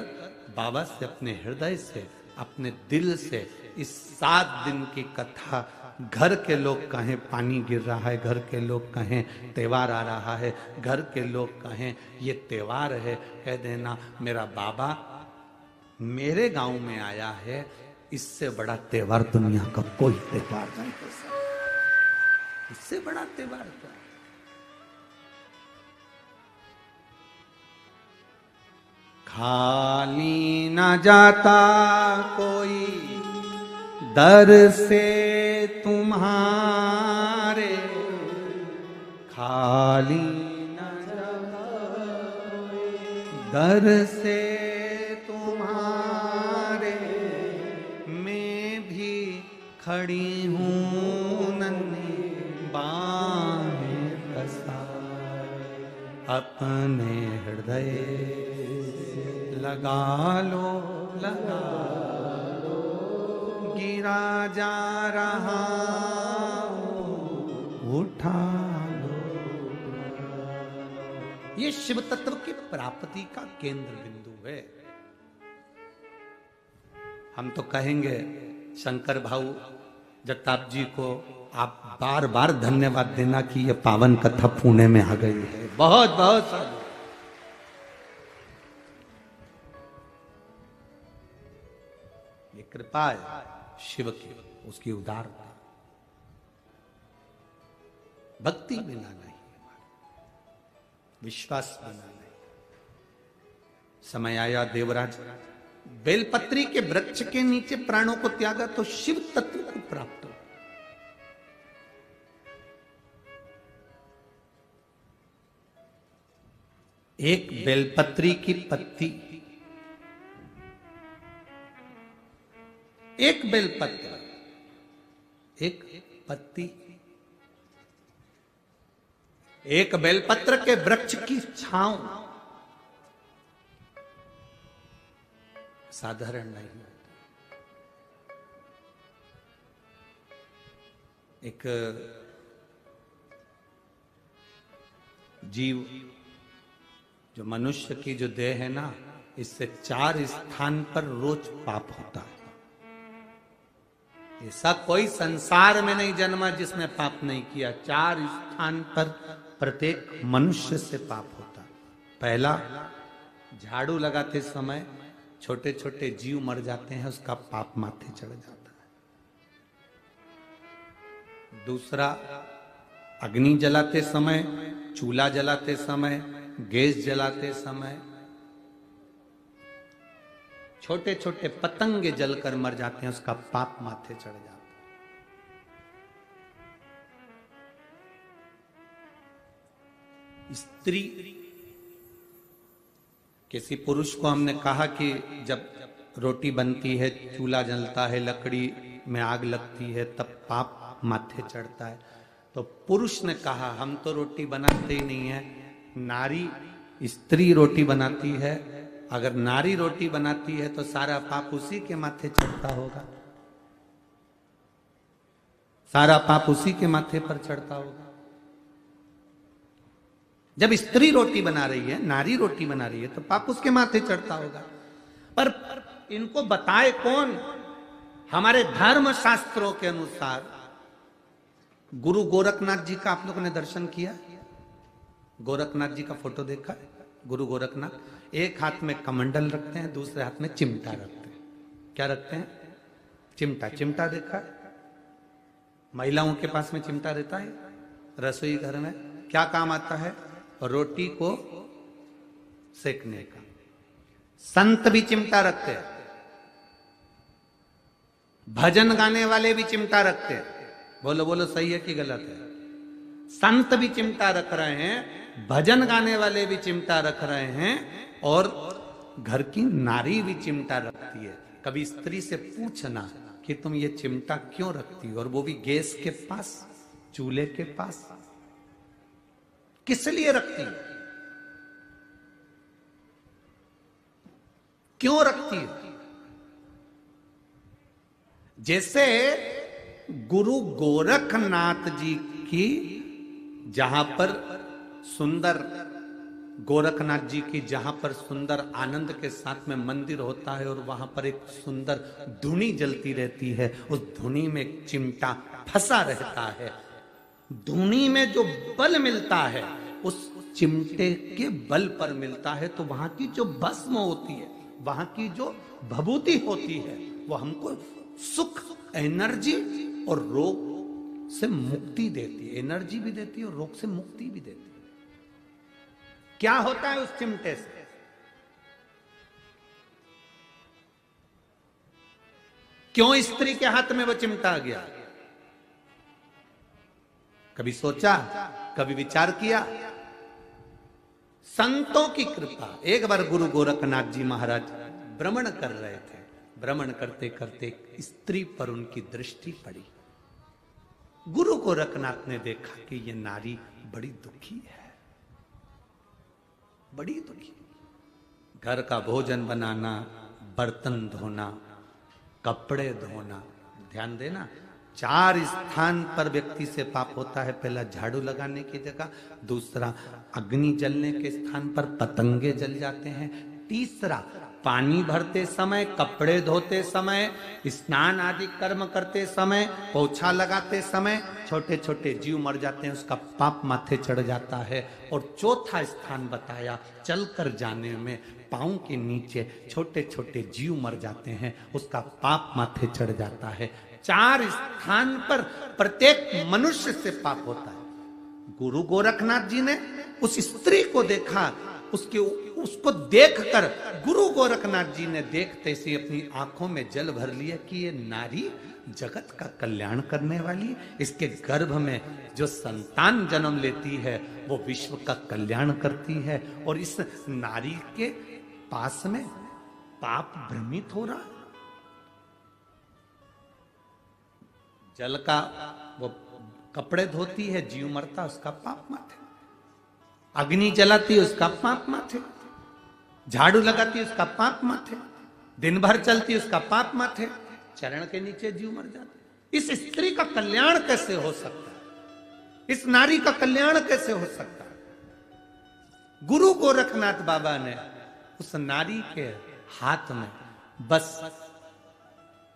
बाबा से अपने हृदय से, अपने दिल से इस 7 दिन की कथा, घर के लोग कहें पानी गिर रहा है, घर के लोग कहें त्योहार आ रहा है, घर के लोग कहें ये त्योहार है, कह देना मेरा बाबा मेरे गांव में आया है। इससे बड़ा त्योहार दुनिया का कोई त्योहार नहीं हो सकता। इससे बड़ा त्योहार क्या? खाली न जाता कोई दर से तुम्हारे, खाली न जाता दर से तुम्हारे, मैं भी खड़ी हूँ नन्ही बाहें पसारे, अपने हृदय लगा लो, लगा लो, गिरा जा रहा हूँ, उठा लो। ये शिव तत्व की प्राप्ति का केंद्र बिंदु है। हम तो कहेंगे शंकर भाऊ जगताप जी को आप बार बार धन्यवाद देना कि ये पावन कथा पुणे में आ गई है। बहुत बहुत साधु। ये कृपा है शिव की, उसकी उदारता। भक्ति बिना नहीं, विश्वास बिना नहीं। समय आया देवराज बेलपत्री के वृक्ष के नीचे प्राणों को त्यागा तो शिव तत्व को प्राप्त हो। एक बेलपत्री की पत्ती, एक बेलपत्र, एक पत्ती, एक बेलपत्र के वृक्ष की छांव साधारण नहीं होती। एक जीव जो मनुष्य की जो देह है ना, इससे 4 स्थान पर रोज पाप होता है। ऐसा कोई संसार में नहीं जन्मा जिसने पाप नहीं किया। 4 स्थान पर प्रत्येक मनुष्य से पाप होता है। पहला, झाड़ू लगाते समय छोटे छोटे जीव मर जाते हैं, उसका पाप माथे चढ़ जाता है। दूसरा, अग्नि जलाते समय, चूल्हा जलाते समय, गैस जलाते समय छोटे छोटे पतंगे जलकर मर जाते हैं, उसका पाप माथे चढ़ जाता है। स्त्री, किसी पुरुष को हमने कहा कि जब रोटी बनती है, चूल्हा जलता है, लकड़ी में आग लगती है, तब पाप माथे चढ़ता है। तो पुरुष ने कहा हम तो रोटी बनाते ही नहीं है, नारी स्त्री रोटी बनाती है। अगर नारी रोटी बनाती है तो सारा पाप उसी के माथे चढ़ता होगा, सारा पाप उसी के माथे पर चढ़ता होगा। जब स्त्री रोटी बना रही है, नारी रोटी बना रही है, तो पाप उसके माथे चढ़ता होगा। पर इनको बताए कौन? हमारे धर्म शास्त्रों के अनुसार गुरु गोरखनाथ जी का आप लोगों ने दर्शन किया? गोरखनाथ जी का फोटो देखा है? गुरु गोरखनाथ एक हाथ में कमंडल रखते हैं, दूसरे हाथ में चिमटा रखते हैं। क्या रखते हैं? चिमटा। चिमटा देखा है? महिलाओं के पास में चिमटा रहता है रसोई घर में। क्या काम आता है? रोटी को सेकने का। संत भी चिमटा रखते हैं, भजन गाने वाले भी चिमटा रखते हैं। बोलो बोलो, सही है कि गलत है? संत भी चिमटा रख रहे हैं, भजन गाने वाले भी चिमटा रख रहे हैं, और घर की नारी भी चिमटा रखती है। कभी स्त्री से पूछना कि तुम ये चिमटा क्यों रखती हो, और वो भी गैस के पास, चूल्हे के पास, किस लिए रखती है? क्यों रखती है? जैसे गुरु गोरखनाथ जी की, जहां पर सुंदर गोरखनाथ जी की, जहां पर सुंदर आनंद के साथ में मंदिर होता है, और वहां पर एक सुंदर धुनी जलती रहती है, उस धुनी में एक चिमटा फंसा रहता है। धुनी में जो बल मिलता है उस चिमटे के बल पर मिलता है। तो वहां की जो भस्म होती है, वहां की जो भभूति होती है, वो हमको सुख, एनर्जी और रोग से मुक्ति देती है। एनर्जी भी देती है और रोग से मुक्ति भी देती है। क्या होता है उस चिमटे से? क्यों स्त्री के हाथ में वो चिमटा आ गया? कभी सोचा, कभी विचार किया? संतों की कृपा। एक बार गुरु गोरखनाथ जी महाराज भ्रमण कर रहे थे। भ्रमण करते करते स्त्री पर उनकी दृष्टि पड़ी। गुरु गोरखनाथ ने देखा कि ये नारी बड़ी दुखी है, बड़ी दुखी। घर का भोजन बनाना, बर्तन धोना, कपड़े धोना, ध्यान देना, 4 स्थान पर व्यक्ति से पाप होता है। पहला झाड़ू लगाने की जगह, दूसरा अग्नि जलने के स्थान पर पतंगे जल जाते हैं, तीसरा पानी भरते समय, कपड़े धोते समय, स्नान आदि कर्म करते समय, पोछा लगाते समय छोटे छोटे जीव मर जाते हैं, उसका पाप माथे चढ़ जाता है। और चौथा स्थान बताया, चलकर जाने में पांव के नीचे छोटे छोटे जीव मर जाते हैं, उसका पाप माथे चढ़ जाता है। 4 स्थान पर प्रत्येक मनुष्य से पाप होता है। गुरु गोरखनाथ जी ने उस स्त्री को देखा, उसको देखकर गुरु गोरखनाथ जी ने देखते से अपनी आंखों में जल भर लिया कि ये नारी जगत का कल्याण करने वाली, इसके गर्भ में जो संतान जन्म लेती है वो विश्व का कल्याण करती है, और इस नारी के पास में पाप भ्रमित हो रहा। जल का वो कपड़े धोती है, जीव मरता, उसका पाप माथे। अग्नि जलाती, उसका पाप माथे। झाड़ू लगाती, उसका पाप माथे। दिन भर चलती, उसका पाप माथे। चरण के नीचे जीव मर जाते। इस स्त्री का कल्याण कैसे हो सकता है? इस नारी का कल्याण कैसे हो सकता है? गुरु गोरखनाथ बाबा ने उस नारी के हाथ में, बस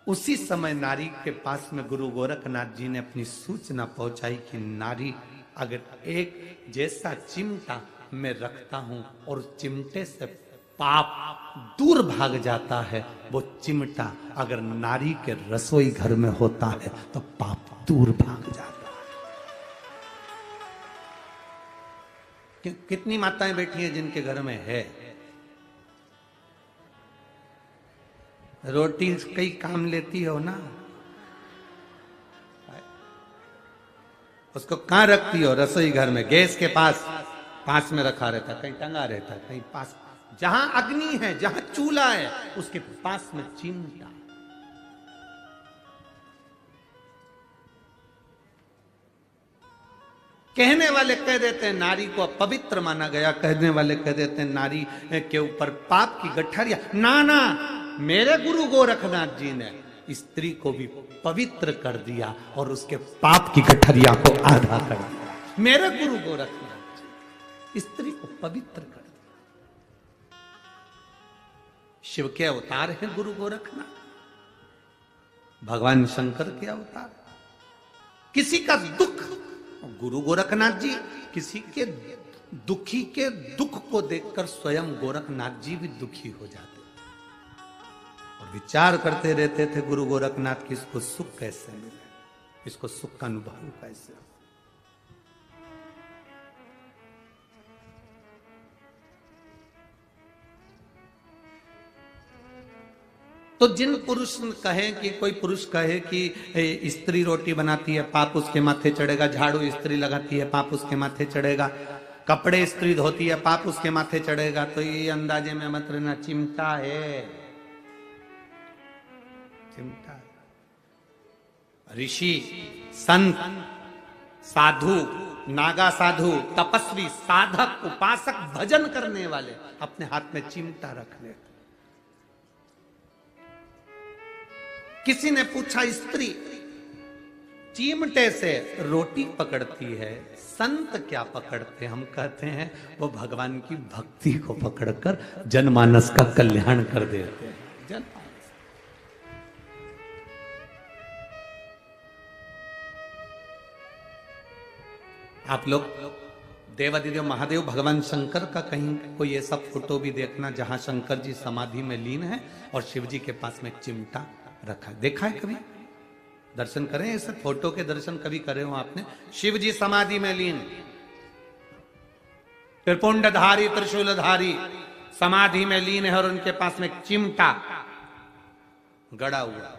उसी समय नारी के पास में गुरु गोरखनाथ जी ने अपनी सूचना पहुंचाई कि नारी, अगर एक जैसा चिमटा मैं रखता हूं और चिमटे से पाप दूर भाग जाता है, वो चिमटा अगर नारी के रसोई घर में होता है तो पाप दूर भाग जाता है। कितनी माताएं बैठी हैं जिनके घर में है रोटी, कई काम लेती हो ना, उसको कहां रखती हो? रसोई घर में, गैस के पास में रखा रहता, कहीं टंगा रहता, कहीं पास, जहां अग्नि है, जहां चूल्हा है, उसके पास में चिमटा। कहने वाले कह देते हैं नारी को पवित्र माना गया, कहने वाले कह देते हैं नारी के ऊपर पाप की गठरिया। ना, मेरे गुरु गोरखनाथ जी ने स्त्री को भी पवित्र कर दिया और उसके पाप की गठरिया को आधा कर दिया। मेरे गुरु गोरखनाथ जी स्त्री को पवित्र कर दिया। शिव के अवतार हैं गुरु गोरखनाथ, भगवान शंकर के अवतार। किसी का दुख, गुरु गोरखनाथ जी किसी के दुखी के दुख को देखकर स्वयं गोरखनाथ जी भी दुखी हो जाते और विचार करते रहते थे गुरु गोरखनाथ की इसको सुख कैसे मिले, इसको सुख का अनुभव कैसे। तो जिन पुरुष कहे कि कोई पुरुष कहे कि स्त्री रोटी बनाती है पाप उसके माथे चढ़ेगा, झाड़ू स्त्री लगाती है पाप उसके माथे चढ़ेगा, कपड़े स्त्री धोती है पाप उसके माथे चढ़ेगा, तो ये अंदाजे में मत रहना, चिमटा है, चिमटा। ऋषि, संत, साधु, नागा साधु, तपस्वी, साधक, उपासक, भजन करने वाले अपने हाथ में चिमटा रख लेते। किसी ने पूछा स्त्री चिमटे से रोटी पकड़ती है, संत क्या पकड़ते? हम कहते हैं वो भगवान की भक्ति को पकड़कर जनमानस का कल्याण कर देते हैं। जनमानस। आप लोग देवादिदेव महादेव भगवान शंकर का कहीं कोई ऐसा फोटो भी देखना जहां शंकर जी समाधि में लीन है और शिव जी के पास में चिमटा रखा, देखा है कभी? दर्शन करें, ऐसे फोटो के दर्शन कभी करे हो आपने? शिव जी समाधि में लीन, त्रिपुंडधारी त्रिशूलधारी समाधि में लीन है और उनके पास में चिमटा गड़ा हुआ।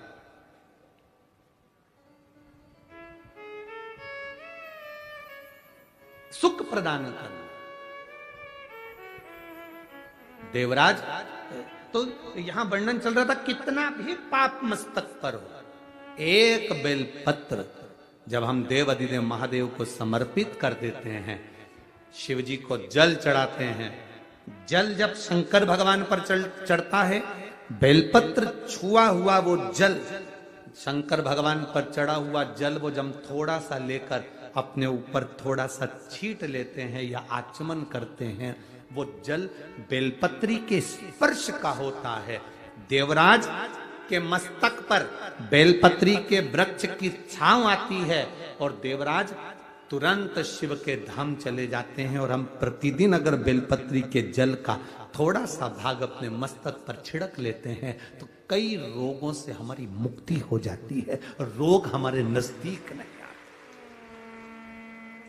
सुख प्रदान करना। देवराज, तो यहां वर्णन चल रहा था कितना भी पाप मस्तक पर हो, एक बेलपत्र जब हम देव अधिदेव महादेव को समर्पित कर देते हैं, शिव जी को जल चढ़ाते हैं, जल जब शंकर भगवान पर चढ़ता है, बेलपत्र छुआ हुआ वो जल शंकर भगवान पर चढ़ा हुआ जल वो जब थोड़ा सा लेकर अपने ऊपर थोड़ा सा छींट लेते हैं या आचमन करते हैं, वो जल बेलपत्री के स्पर्श का होता है। देवराज के मस्तक पर बेलपत्री के वृक्ष की छांव आती है और देवराज तुरंत शिव के धाम चले जाते हैं। और हम प्रतिदिन अगर बेलपत्री के जल का थोड़ा सा भाग अपने मस्तक पर छिड़क लेते हैं तो कई रोगों से हमारी मुक्ति हो जाती है। रोग हमारे नजदीक नहीं आते,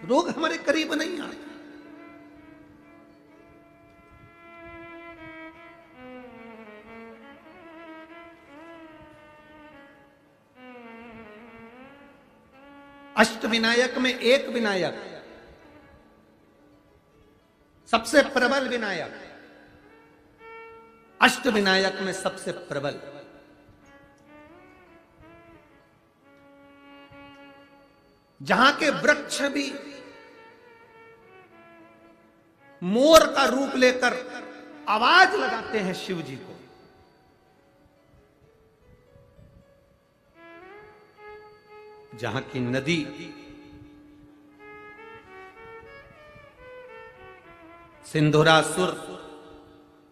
रोग हमारे करीब नहीं आते। अष्ट विनायक में एक विनायक, सबसे प्रबल विनायक, अष्ट विनायक में सबसे प्रबल, जहां के वृक्ष भी मोर का रूप लेकर आवाज लगाते हैं शिव जी को। जहां की नदी सिंधुरासुर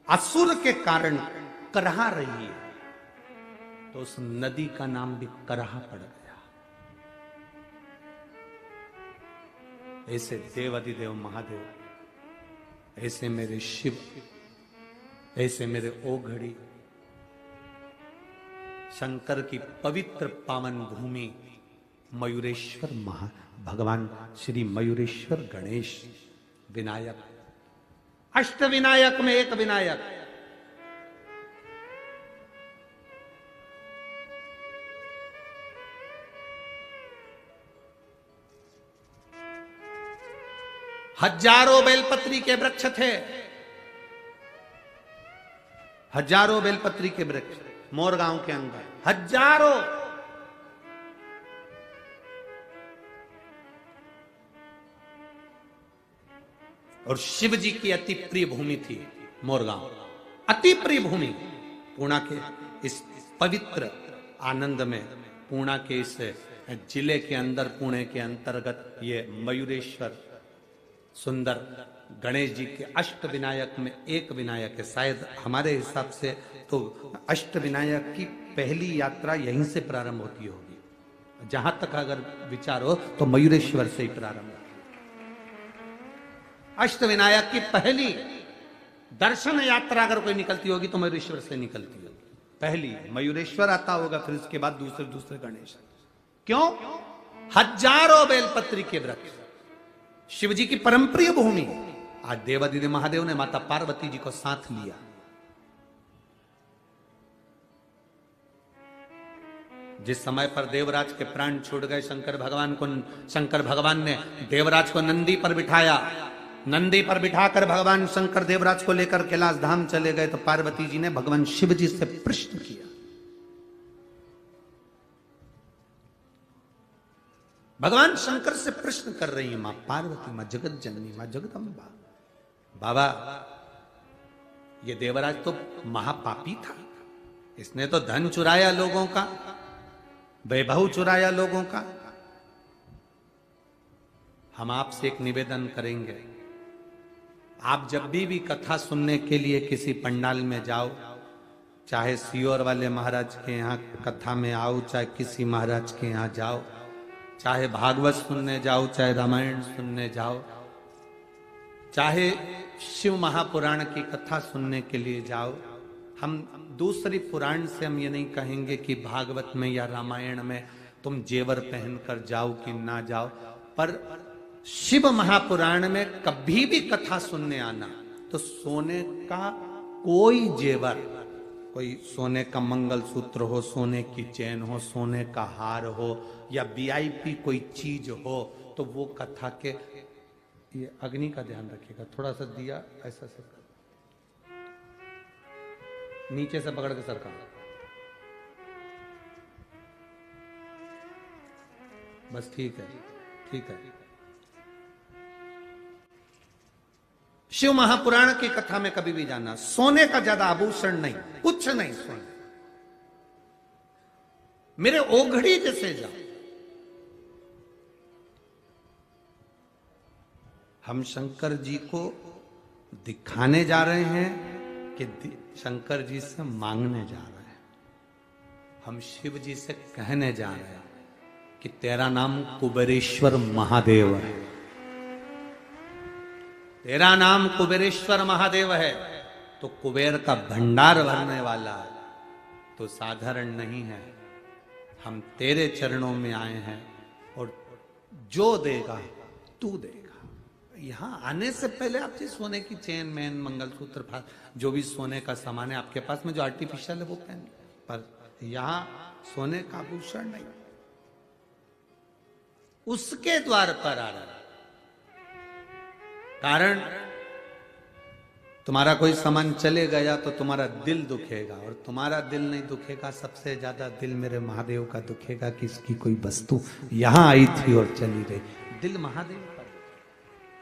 असुर के कारण करहा रही है, तो उस नदी का नाम भी करहा पड़ गया। ऐसे देवाधिदेव महादेव, ऐसे मेरे शिव, ऐसे मेरे ओघड़ी, शंकर की पवित्र पावन भूमि मयूरेश्वर भगवान श्री मयूरेश्वर गणेश विनायक, अष्ट विनायक में एक विनायक। हजारों बेलपत्री के वृक्ष थे, हजारों बेलपत्री के वृक्ष मोरगांव के अंदर, हजारों। और शिव जी की अति प्रिय भूमि थी मोरगांव, अति प्रिय भूमि। पूर्णा के इस पवित्र आनंद में, पूर्णा के इस जिले के अंदर, पुणे के अंतर्गत ये मयूरेश्वर सुंदर गणेश जी के अष्ट विनायक में एक विनायक है। शायद हमारे हिसाब से तो अष्ट विनायक की पहली यात्रा यहीं से प्रारंभ होती होगी। जहां तक अगर विचार हो तो मयूरेश्वर से ही प्रारंभ। अष्ट विनायक की पहली दर्शन यात्रा अगर कोई निकलती होगी तो मयूरेश्वर से निकलती होगी। पहली मयूरेश्वर आता होगा, फिर उसके बाद दूसरे दूसरे गणेश। क्यों? हजारों बेलपत्री के वृक्ष, शिव जी की परम प्रिय भूमि। आज देवाधिदेव महादेव ने माता पार्वती जी को साथ लिया। जिस समय पर देवराज के प्राण छूट गए, शंकर भगवान ने देवराज को नंदी पर बिठाया। नंदी पर बिठाकर भगवान शंकर देवराज को लेकर कैलाश धाम चले गए, तो पार्वती जी ने भगवान शिव जी से प्रश्न किया। भगवान शंकर से प्रश्न कर रही है मां पार्वती, मां जगत जननी, मां जगदम्बा, बाबा ये देवराज तो महापापी था, इसने तो धन चुराया लोगों का, वैभव चुराया लोगों का। हम आपसे एक निवेदन करेंगे, आप जब भी कथा सुनने के लिए किसी पंडाल में जाओ, चाहे सियोर वाले महाराज के यहाँ कथा में आओ, चाहे किसी महाराज के यहाँ जाओ, चाहे भागवत सुनने जाओ, चाहे रामायण सुनने जाओ, चाहे शिव महापुराण की कथा सुनने के लिए जाओ, हम दूसरी पुराण से हम ये नहीं कहेंगे कि भागवत में या रामायण में तुम जेवर पहनकर जाओ कि ना जाओ, पर शिव महापुराण में कभी भी कथा सुनने आना तो सोने का कोई जेवर, कोई सोने का मंगलसूत्र हो, सोने की चैन हो, सोने का हार हो, या वीआईपी कोई चीज हो, तो वो कथा के, ये अग्नि का ध्यान रखिएगा, थोड़ा सा दिया ऐसा से नीचे से पकड़ के सरका, बस ठीक है, ठीक है। शिव महापुराण की कथा में कभी भी जाना, सोने का ज्यादा आभूषण नहीं, कुछ नहीं सोने। मेरे ओघड़ी जैसे जाओ। हम शंकर जी को दिखाने जा रहे हैं कि शंकर जी से मांगने जा रहे हैं। हम शिव जी से कहने जा रहे हैं कि तेरा नाम कुबेरेश्वर महादेव है, तेरा नाम कुबेरेश्वर महादेव है। तो कुबेर का भंडार भरने वाला तो साधारण नहीं है। हम तेरे चरणों में आए हैं और जो देगा तू देगा। यहां आने से पहले आप जी सोने की चेन मैन मंगलसूत्र जो भी सोने का सामान है आपके पास में, जो आर्टिफिशियल है वो पहन, पर यहां सोने का आभूषण नहीं, उसके द्वार पर आ रहा। कारण तुम्हारा कोई सामान चले गया तो तुम्हारा दिल दुखेगा, और तुम्हारा दिल नहीं दुखेगा, सबसे ज्यादा दिल मेरे महादेव का दुखेगा कि इसकी कोई वस्तु यहां आई थी और चली गई। दिल महादेव पर।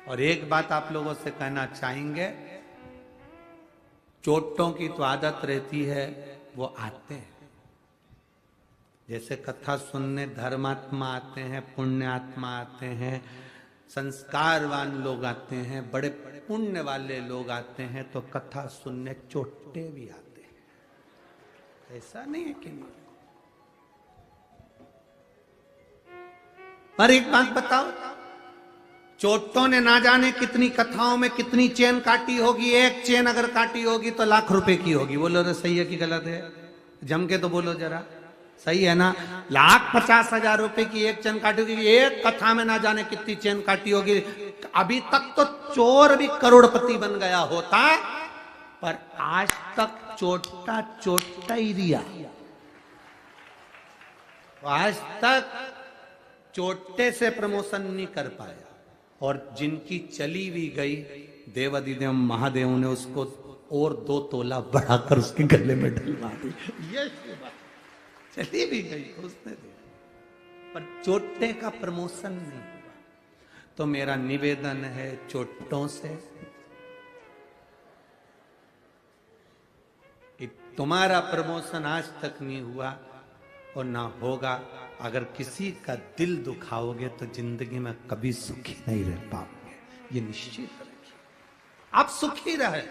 और एक बात आप लोगों से कहना चाहेंगे, चोटों की तो आदत रहती है, वो आते हैं। जैसे कथा सुनने धर्मात्मा आते हैं, पुण्यात्मा आते हैं, संस्कारवान लोग आते हैं, बड़े पुण्य वाले लोग आते हैं, तो कथा सुनने चोटे भी आते हैं। ऐसा नहीं है कि नहीं। पर एक बात बताओ, चोटों ने ना जाने कितनी कथाओं में कितनी चेन काटी होगी। एक चेन अगर काटी होगी तो लाख रुपए की होगी। बोलो रे सही है कि गलत है? जम के तो बोलो जरा, सही है ना? 1,50,000 रुपए की एक चेन काटी होगी। एक कथा में ना जाने कितनी चेन काटी होगी। अभी तक तो चोर भी करोड़पति बन गया होता, पर आज तक चोटा ही दिया। आज तक चोटे से प्रमोशन नहीं कर पाया, और जिनकी चली भी गई, देवाधिदेव महादेव ने उसको और 2 तोला बढ़ाकर उसके गले में डलवा दी। ये चली भी गई उसने दिया, पर चोटे का प्रमोशन नहीं हुआ। तो मेरा निवेदन है चोटों से कि तुम्हारा प्रमोशन आज तक नहीं हुआ और ना होगा। अगर किसी का दिल दुखाओगे तो जिंदगी में कभी सुखी नहीं रह पाओगे, ये निश्चित रखिए। आप सुखी रहे।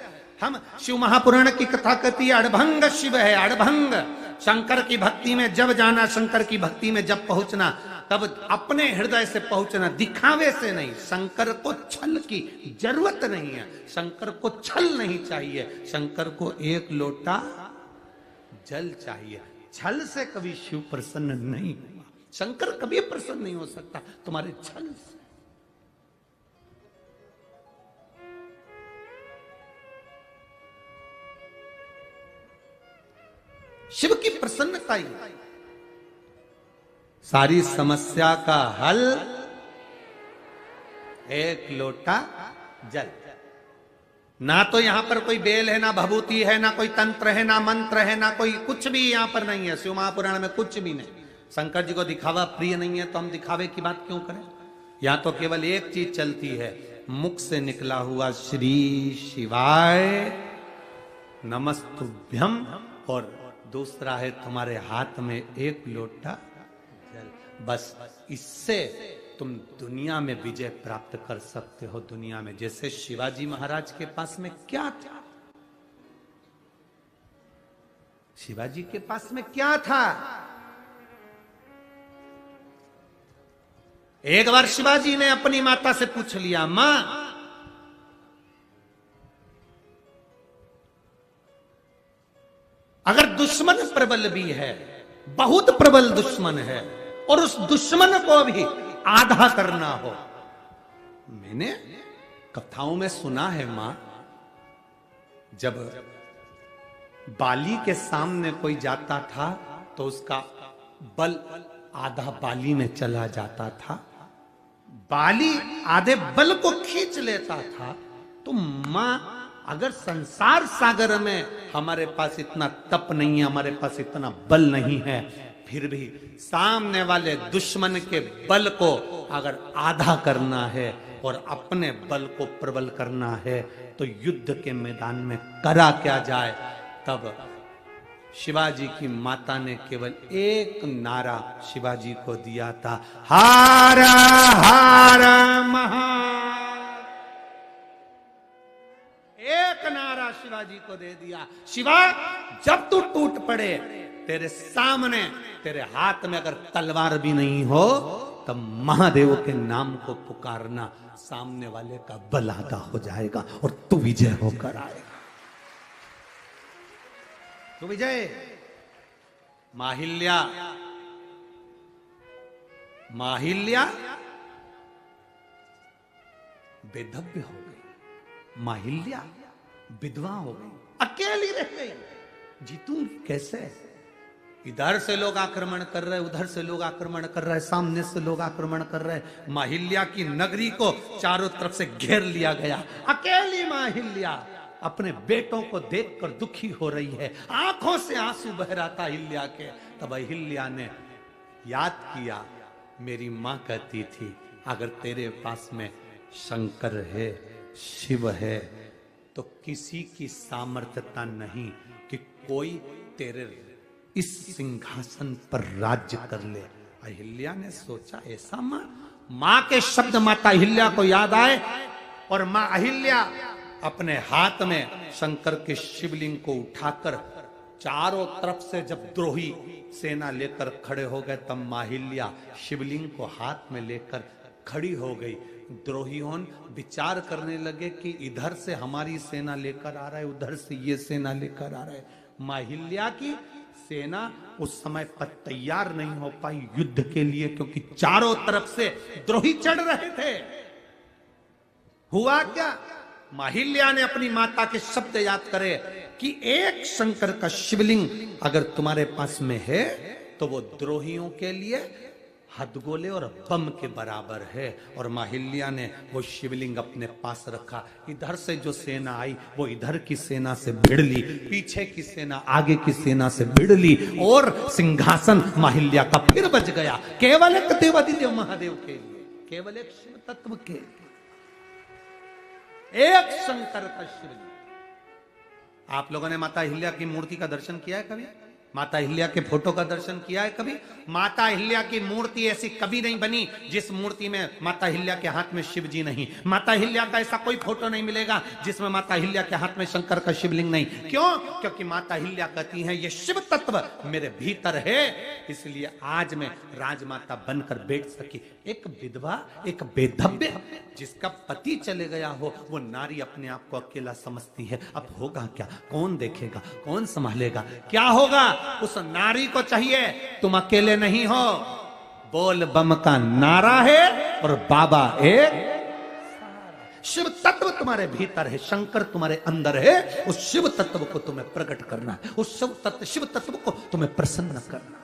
हम शिव महापुराण की कथा कहती है, अड़भंग शिव है, अड़भंग। शंकर की भक्ति में जब जाना, शंकर की भक्ति में जब पहुंचना, तब अपने हृदय से पहुंचना, दिखावे से नहीं। शंकर को छल की जरूरत नहीं है, शंकर को छल नहीं चाहिए, शंकर को एक लोटा जल चाहिए। छल से कभी शिव प्रसन्न नहीं हुआ, शंकर कभी प्रसन्न नहीं हो सकता तुम्हारे छल से। शिव की प्रसन्नता ही सारी समस्या का हल, एक लोटा जल। ना तो यहां पर कोई बेल है, ना भभूति है, ना कोई तंत्र है, ना मंत्र है, ना कोई कुछ भी यहां पर नहीं है। शिव महापुराण में कुछ भी नहीं। शंकर जी को दिखावा प्रिय नहीं है, तो हम दिखावे की बात क्यों करें? यहां तो केवल एक चीज चलती है, मुख से निकला हुआ श्री शिवाय नमस्तुभ्यम, और दूसरा है तुम्हारे हाथ में एक लोटा जल। बस इससे तुम दुनिया में विजय प्राप्त कर सकते हो। दुनिया में जैसे शिवाजी महाराज के पास में क्या था, शिवाजी के पास में क्या था? एक बार शिवाजी ने अपनी माता से पूछ लिया, मां अगर दुश्मन प्रबल भी है, बहुत प्रबल दुश्मन है, और उस दुश्मन को भी आधा करना हो। मैंने कथाओं में सुना है मां, जब बाली के सामने कोई जाता था तो उसका बल आधा बाली में चला जाता था, बाली आधे बल को खींच लेता था। तो मां, अगर संसार सागर में हमारे पास इतना तप नहीं है, हमारे पास इतना बल नहीं है, फिर भी सामने वाले दुश्मन के बल को अगर आधा करना है और अपने बल को प्रबल करना है, तो युद्ध के मैदान में करा क्या जाए। तब शिवाजी की माता ने केवल एक नारा शिवाजी को दिया था, हार हार महा। एक नारा शिवाजी को दे दिया, शिवा जब तू टूट पड़े, तेरे सामने तेरे हाथ में अगर तलवार भी नहीं हो तब महादेव के नाम को पुकारना, सामने वाले का बल आधा हो जाएगा और तू विजय होकर आएगा। तो विजय माहिल्या, माहिल्या बेधव्य हो गई, माहिल्या विधवा हो गई, अकेली रह गई, जीतूंगी कैसे? इधर से लोग आक्रमण कर रहे, उधर से लोग आक्रमण कर रहे, सामने से लोग आक्रमण कर रहे। माहिल्या की नगरी को चारों तरफ से घेर लिया गया। अकेली माहिल्या अपने बेटों को देखकर दुखी हो रही है, आंखों से आंसू बह रहा था अहिल्या के। तब अहिल्या ने याद किया, मेरी मां कहती थी अगर तेरे पास में शंकर है, शिव है, तो किसी की सामर्थ्यता नहीं कि कोई तेरे इस सिंहासन पर राज्य कर ले। अहिल्या ने सोचा, ऐसा मां के शब्द माता अहिल्या को याद आए और मां अहिल्या अपने हाथ में शंकर के शिवलिंग को उठाकर चारों तरफ से जब द्रोही सेना लेकर खड़े हो गए, तब माहिल्या शिवलिंग को हाथ में लेकर खड़ी हो गई। द्रोहियों विचार करने लगे कि इधर से हमारी सेना लेकर आ रहा है, उधर से ये सेना लेकर आ रहा है। माहिल्या की सेना उस समय पर तैयार नहीं हो पाई युद्ध के लिए, क्योंकि चारों तरफ से द्रोही चढ़ रहे थे। हुआ क्या, माहिल्या ने अपनी माता के शब्द याद करे कि एक शंकर का शिवलिंग अगर तुम्हारे पास में है तो वो द्रोहियों के लिए हथगोले और बम के बराबर है। और माहिल्या ने वो शिवलिंग अपने पास रखा। इधर से जो सेना आई वो इधर की सेना से भिड़ ली, पीछे की सेना आगे की सेना से भिड़ ली, और सिंहासन माहिल्या का फिर बच गया, केवल एक देवादिदेव महादेव के लिए, केवल एक शिव तत्व के लिए, एक शंकर का शिवलिंग। आप लोगों ने माता अहिल्या की मूर्ति का दर्शन किया है कभी? माता अहिल्या के फोटो का दर्शन किया है कभी? माता अहिल्या की मूर्ति ऐसी कभी नहीं बनी जिस मूर्ति में माता अहिल्या के हाथ में शिव जी नहीं। माता अहिल्या का ऐसा कोई फोटो नहीं मिलेगा जिसमें माता अहिल्या के हाथ में शंकर का शिवलिंग नहीं। क्यों? क्योंकि माता अहिल्या कहती हैं ये शिव तत्व मेरे भीतर है, इसलिए आज मैं राजमाता बनकर बैठ सकी। एक विधवा, एक बेधव्य, जिसका पति चले गया हो, वो नारी अपने आप को अकेला समझती है। अब होगा क्या? कौन देखेगा? कौन संभालेगा? क्या होगा? उस नारी को चाहिए तुम अकेले नहीं हो, बोल बम का नारा है और बाबा एक शिव तत्व तुम्हारे भीतर है, शंकर तुम्हारे अंदर है। उस शिव तत्व को तुम्हें प्रकट करना है, उस शिव तत्व को तुम्हें प्रसन्न करना है।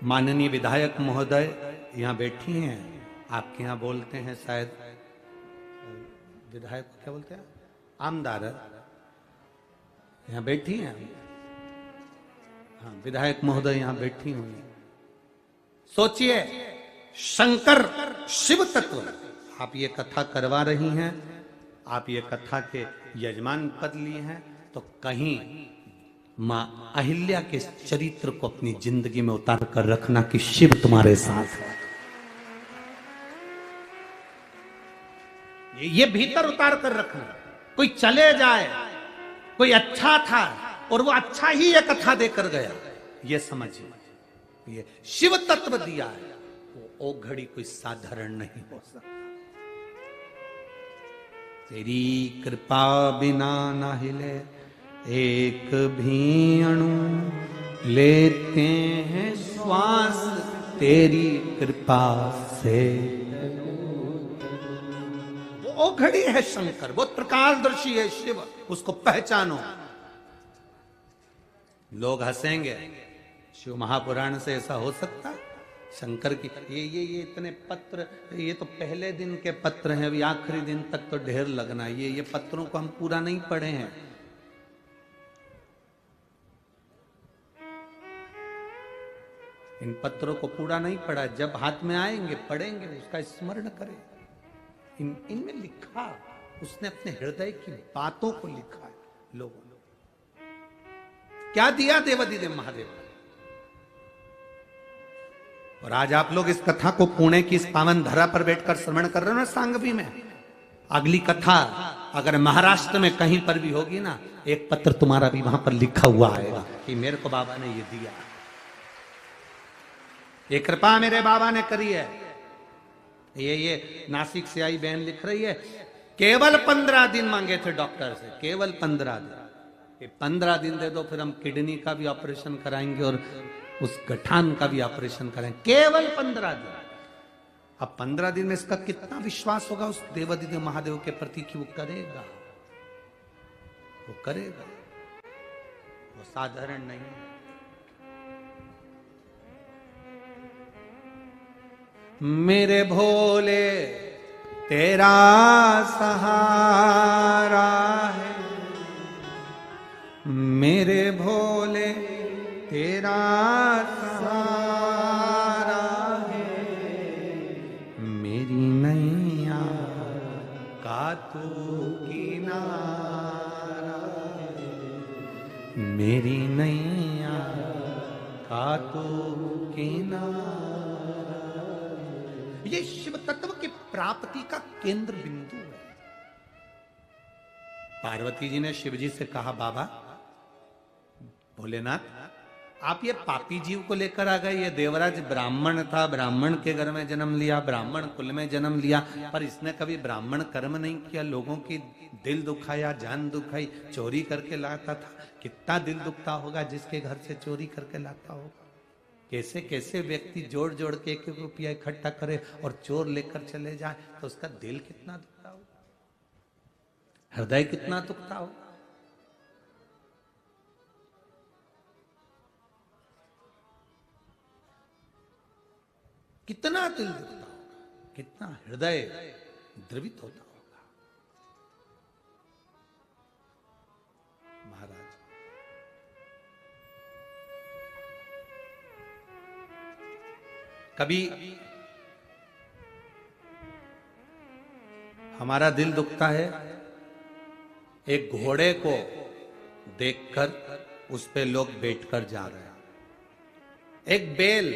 माननीय विधायक महोदय यहाँ बैठी हैं, आपके यहाँ बोलते हैं शायद विधायक को क्या बोलते हैं, आमदार, यहाँ बैठी हैं। हाँ, विधायक महोदय यहाँ बैठी हुई। सोचिए, शंकर शिव तत्व, आप ये कथा करवा रही हैं, आप ये कथा के यजमान पद लिए हैं, तो कहीं मां अहिल्या के चरित्र को अपनी जिंदगी में उतार कर रखना कि शिव तुम्हारे साथ है। ये भीतर उतार कर रखना। कोई चले जाए, कोई अच्छा था और वो अच्छा ही ये कथा देकर गया, ये समझिए, ये शिव तत्व दिया है, वो घड़ी कोई साधारण नहीं हो सकता। तेरी कृपा बिना ना हिले एक भी अणु, लेते हैं श्वास तेरी कृपा से। वो घड़ी है शंकर, वो प्रकाशदर्शी है शिव, उसको पहचानो। लोग हंसेंगे, शिव महापुराण से ऐसा हो सकता है? शंकर की ये इतने पत्र, ये तो पहले दिन के पत्र हैं, अभी आखिरी दिन तक तो ढेर लगना। ये पत्रों को हम पूरा नहीं पढ़े हैं। इन पत्रों को पूरा नहीं पढ़ा, जब हाथ में आएंगे पढ़ेंगे, उसका स्मरण करें। इनमें लिखा, उसने अपने हृदय की बातों को लिखा है लोगों ने। क्या दिया देवाधिदेव महादेव ने। और आज आप लोग इस कथा को पुणे की इस पावन धरा पर बैठकर श्रवण कर रहे हो ना सांगवी में। अगली कथा अगर महाराष्ट्र में कहीं पर भी होगी ना, एक पत्र तुम्हारा भी वहां पर लिखा हुआ आएगा कि मेरे को बाबा ने ये दिया, ये कृपा मेरे बाबा ने करी है। ये नासिक से आई बहन लिख रही है, केवल 15 दिन मांगे थे डॉक्टर से, केवल 15 दिन। 15 दिन दे दो, फिर हम किडनी का भी ऑपरेशन कराएंगे और उस गठान का भी ऑपरेशन करेंगे। केवल 15 दिन। अब 15 दिन में इसका कितना विश्वास होगा उस देवाधिदेव महादेव के प्रति कि वो करेगा, वो करेगा, वो साधारण नहीं है। मेरे भोले तेरा सहारा है, मेरे भोले तेरा सहारा है, मेरी नैया का तू किनारा है, मेरी नैया का तू किनारा। ये शिव तत्व की प्राप्ति का केंद्र बिंदु है। पार्वती जी ने शिव जी से कहा, बाबा भोलेनाथ, आप ये पापी जीव को लेकर आ गए। ये देवराज ब्राह्मण था, ब्राह्मण के घर में जन्म लिया, ब्राह्मण कुल में जन्म लिया, पर इसने कभी ब्राह्मण कर्म नहीं किया, लोगों की दिल दुखाया, जान दुखाई, चोरी करके लाता था। कितना दिल दुखता होगा जिसके घर से चोरी करके लाता होगा। कैसे कैसे व्यक्ति जोड़ जोड़ के 1-1 रुपया इकट्ठा करे और चोर लेकर चले जाए, तो उसका दिल कितना दुखता होगा, हृदय कितना दुखता होगा। कितना दिल दुखता होगा, कितना हृदय द्रवित होता होगा। महाराज कभी हमारा दिल दुखता है एक घोड़े को देखकर, उस पे लोग बैठकर जा रहे हैं, एक बैल